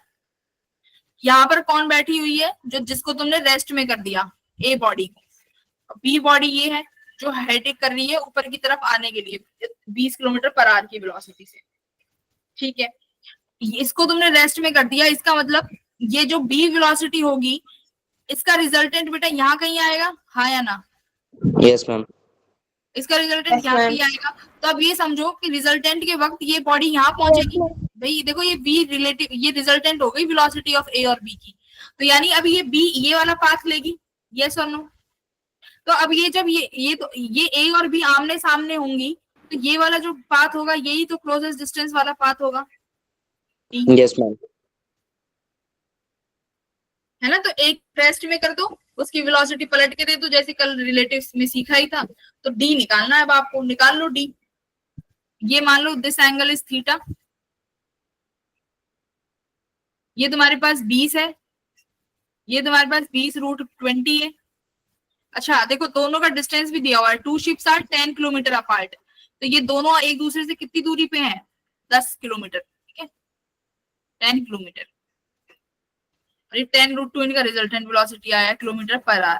यहाँ पर कौन बैठी हुई है, जो जिसको तुमने रेस्ट में कर दिया, ए बॉडी को। बी बॉडी ये है जो हेडिंग कर रही है ऊपर की तरफ आने के लिए 20 किलोमीटर पर आवर की वेलोसिटी से। ठीक है, इसको तुमने रेस्ट में कर दिया, इसका मतलब ये जो बी वेलोसिटी होगी इसका रिजल्टेंट बेटा यहाँ कहीं आएगा, हाँ या ना? Yes ma'am. इसका रिजल्टेंट Yes, यहाँ ma'am. कहीं आएगा। तो अब ये समझो कि रिजल्टेंट के वक्त ये बॉडी यहाँ पहुंचेगी। भाई देखो ये बी रिलेटिव, ये रिजल्टेंट हो गई वेलोसिटी ऑफ ए और बी की, तो यानी अब ये बी ये वाला पाथ लेगी, यस और नो? तो अब ये जब ये तो ये ए और बी आमने सामने होंगी, तो ये वाला जो पाथ होगा यही तो क्लोजेस्ट डिस्टेंस वाला पाथ होगा, यस मैम। है ना। तो एक रेस्ट में कर दो, उसकी वेलोसिटी पलट के दे दो, जैसे कल रिलेटिव्स में सीखा ही था। तो डी निकालना है, अब आपको निकाल लो डी। ये मान लो दिस एंगल इज थीटा, ये तुम्हारे पास 20 है, ये तुम्हारे पास 20√20 है। अच्छा देखो दोनों का डिस्टेंस भी दिया हुआ है, 2 ships आर 10 किलोमीटर अपार्ट, तो ये दोनों एक दूसरे से कितनी दूरी पे हैं, 10 किलोमीटर, ठीक है 10 किलोमीटर। और ये 10√2 इनका रिजल्टेंट वेलोसिटी आया किलोमीटर पर आवर।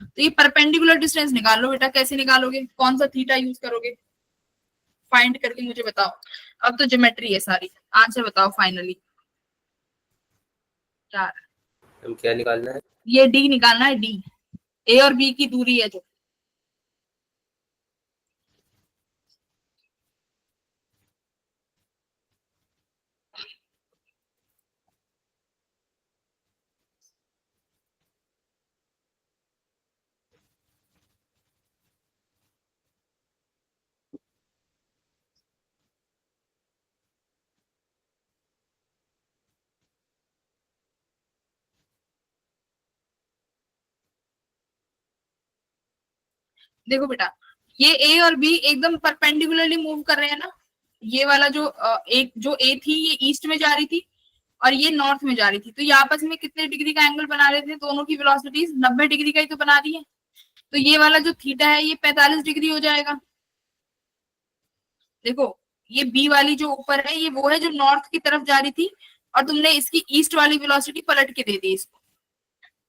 तो ये परपेंडिकुलर डिस्टेंस निकाल लो बेटा, कैसे निकालोगे, कौन सा थीटा यूज करोगे, फाइंड करके मुझे बताओ। अब तो ज्योमेट्री है सारी, आंसर बताओ फाइनली। हम क्या निकालना है? ये डी निकालना है, डी ए और बी की दूरी है जो। देखो बेटा ये ए और बी एकदम परपेंडिकुलरली मूव कर रहे हैं ना, ये वाला जो एक जो ए थी ये ईस्ट में जा रही थी और ये नॉर्थ में जा रही थी, तो ये आपस में कितने डिग्री का एंगल बना रहे थे, दोनों की वेलोसिटीज 90 डिग्री का ही तो बना रही है। तो ये वाला जो थीटा है ये 45 डिग्री हो जाएगा। देखो ये बी वाली जो ऊपर है ये वो है जो नॉर्थ की तरफ जा रही थी और तुमने इसकी ईस्ट वाली वेलोसिटी पलट के दे दी इसको,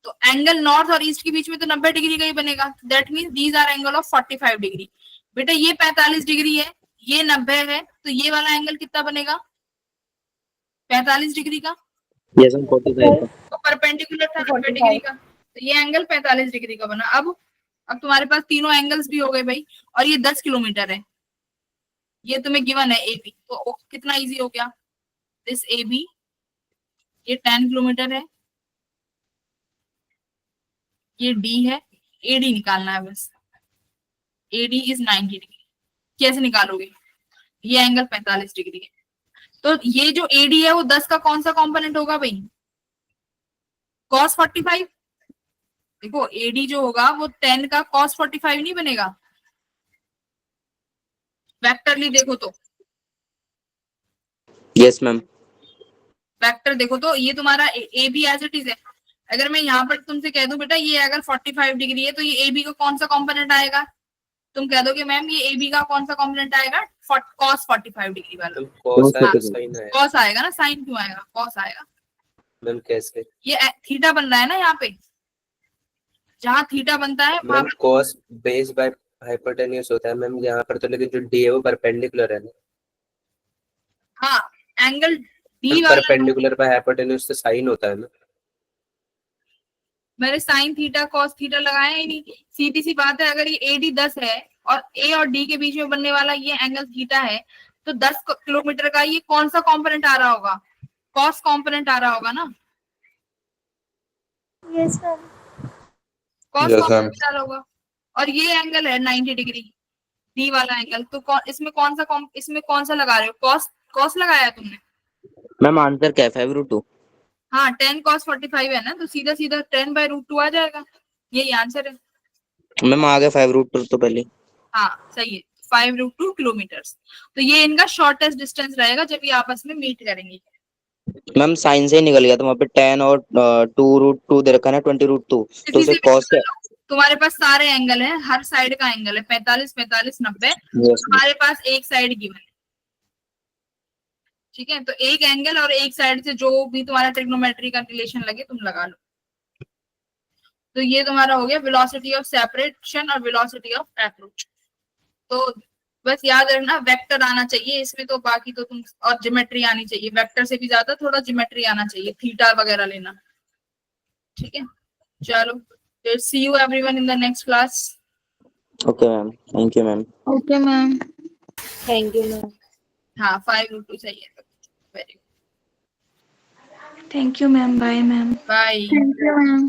तो एंगल नॉर्थ और ईस्ट के बीच में तो 90 डिग्री का ही बनेगा। That means these R angle of 45 degree. बेटा ये 45 डिग्री है, ये 90 है, तो ये वाला एंगल कितना बनेगा, 45 डिग्री का। यस मैम 45 तो परपेंडिकुलर था 90 डिग्री का, तो ये एंगल 45 डिग्री का बना। अब तुम्हारे पास तीनों एंगल्स भी हो गए भाई, और ये 10 किलोमीटर है, ये तुम्हें गिवन है एबी, तो कितना इजी हो गया, दिस एबी ये 10 किलोमीटर है, ये डी है, एडी निकालना है बस, एडी इज 90 डिग्री। कैसे निकालोगे, ये एंगल 45 डिग्री है, तो ये जो एडी है वो 10 का कौन सा कंपोनेंट होगा भाई, cos 45। देखो एडी जो होगा वो 10 का cos 45 नहीं बनेगा, वेक्टरली देखो तो, यस मैम वेक्टर देखो तो ये तुम्हारा A B as it is है। अगर मैं यहाँ पर तुमसे कह दूं बेटा ये अगर 45 डिग्री है तो ये ए बी का कौन सा कंपोनेंट आएगा, तुम कह दोगे मैम ये ए बी का कौन सा कंपोनेंट आएगा, cos 45 डिग्री वाला। cos आएगा, sin आएगा। cos आएगा ना, साइन क्यों आएगा, cos आएगा। मैम कैसे? ये थीटा बन रहा है ना यहाँ पे, जहाँ थीटा बनता है वहां ma'am cos base by hypotenuse होता है मैम यहाँ पर, तो लेकिन जो डी है वो परपेंडिकुलर है ना। हाँ एंगल डी वाला परपेंडिकुलर बाय हाइपोटेन्यूज तो साइन होता है ना। मैंने साइन थीटा कॉस थीटा लगाया ही नहीं, सीधी सी बात है। अगर ये एडी 10 है और ए और डी के बीच में बनने वाला ये एंगल थीटा है, तो 10 किलोमीटर का ये कौन सा कंपोनेंट आ रहा होगा, कॉस कंपोनेंट आ रहा होगा ना, Yes, ma'am. Cos Yes, component आ रहा होगा। और ये एंगल है 90 डिग्री डी वाला एंगल, तो इसमें कौन सा लगा रहे हो, कॉस लगाया है तुमने। मैम आंसर क्या है 5√2। हाँ 10 cos 45 है ना, तो सीधा सीधा 10/√2 आ जाएगा, यही आंसर है। मैम आ गया 5√2 तो पहले। हाँ सही है, 5√2 किलोमीटर। तो ये इनका शॉर्टेस्ट डिस्टेंस रहेगा जब ये आपस में मीट करेंगे। मैम साइन से ही निकल गया, तो वहाँ पे 10 और 2√2 दे रखा है ना 20√2, तो उसे cos से तुम्हारे पास सारे एंगल है, हर साइड का एंगल है 45 45 90, हमारे पास एक साइड गिवन है, ठीक है। तो एक एंगल और एक साइड से जो भी तुम्हारा ट्रिग्नोमेट्री का रिलेशन लगे तुम लगा लो। तो ये तुम्हारा हो गया वेलोसिटी ऑफ सेपरेशन और वेलोसिटी ऑफ अप्रोच। तो बस याद रखना वेक्टर आना चाहिए इसमें, तो बाकी तो तुम, और ज्योमेट्री आनी चाहिए, वेक्टर से भी ज्यादा थोड़ा ज्योमेट्री आना चाहिए, थीटा वगैरह लेना, ठीक है। चलो फिर see you everyone in the next class. Okay ma'am, thank you ma'am. Okay ma'am. Thank you, ma'am. हाँ 5√2 सही है, very thank you ma'am, bye ma'am. Bye. Thank you ma'am.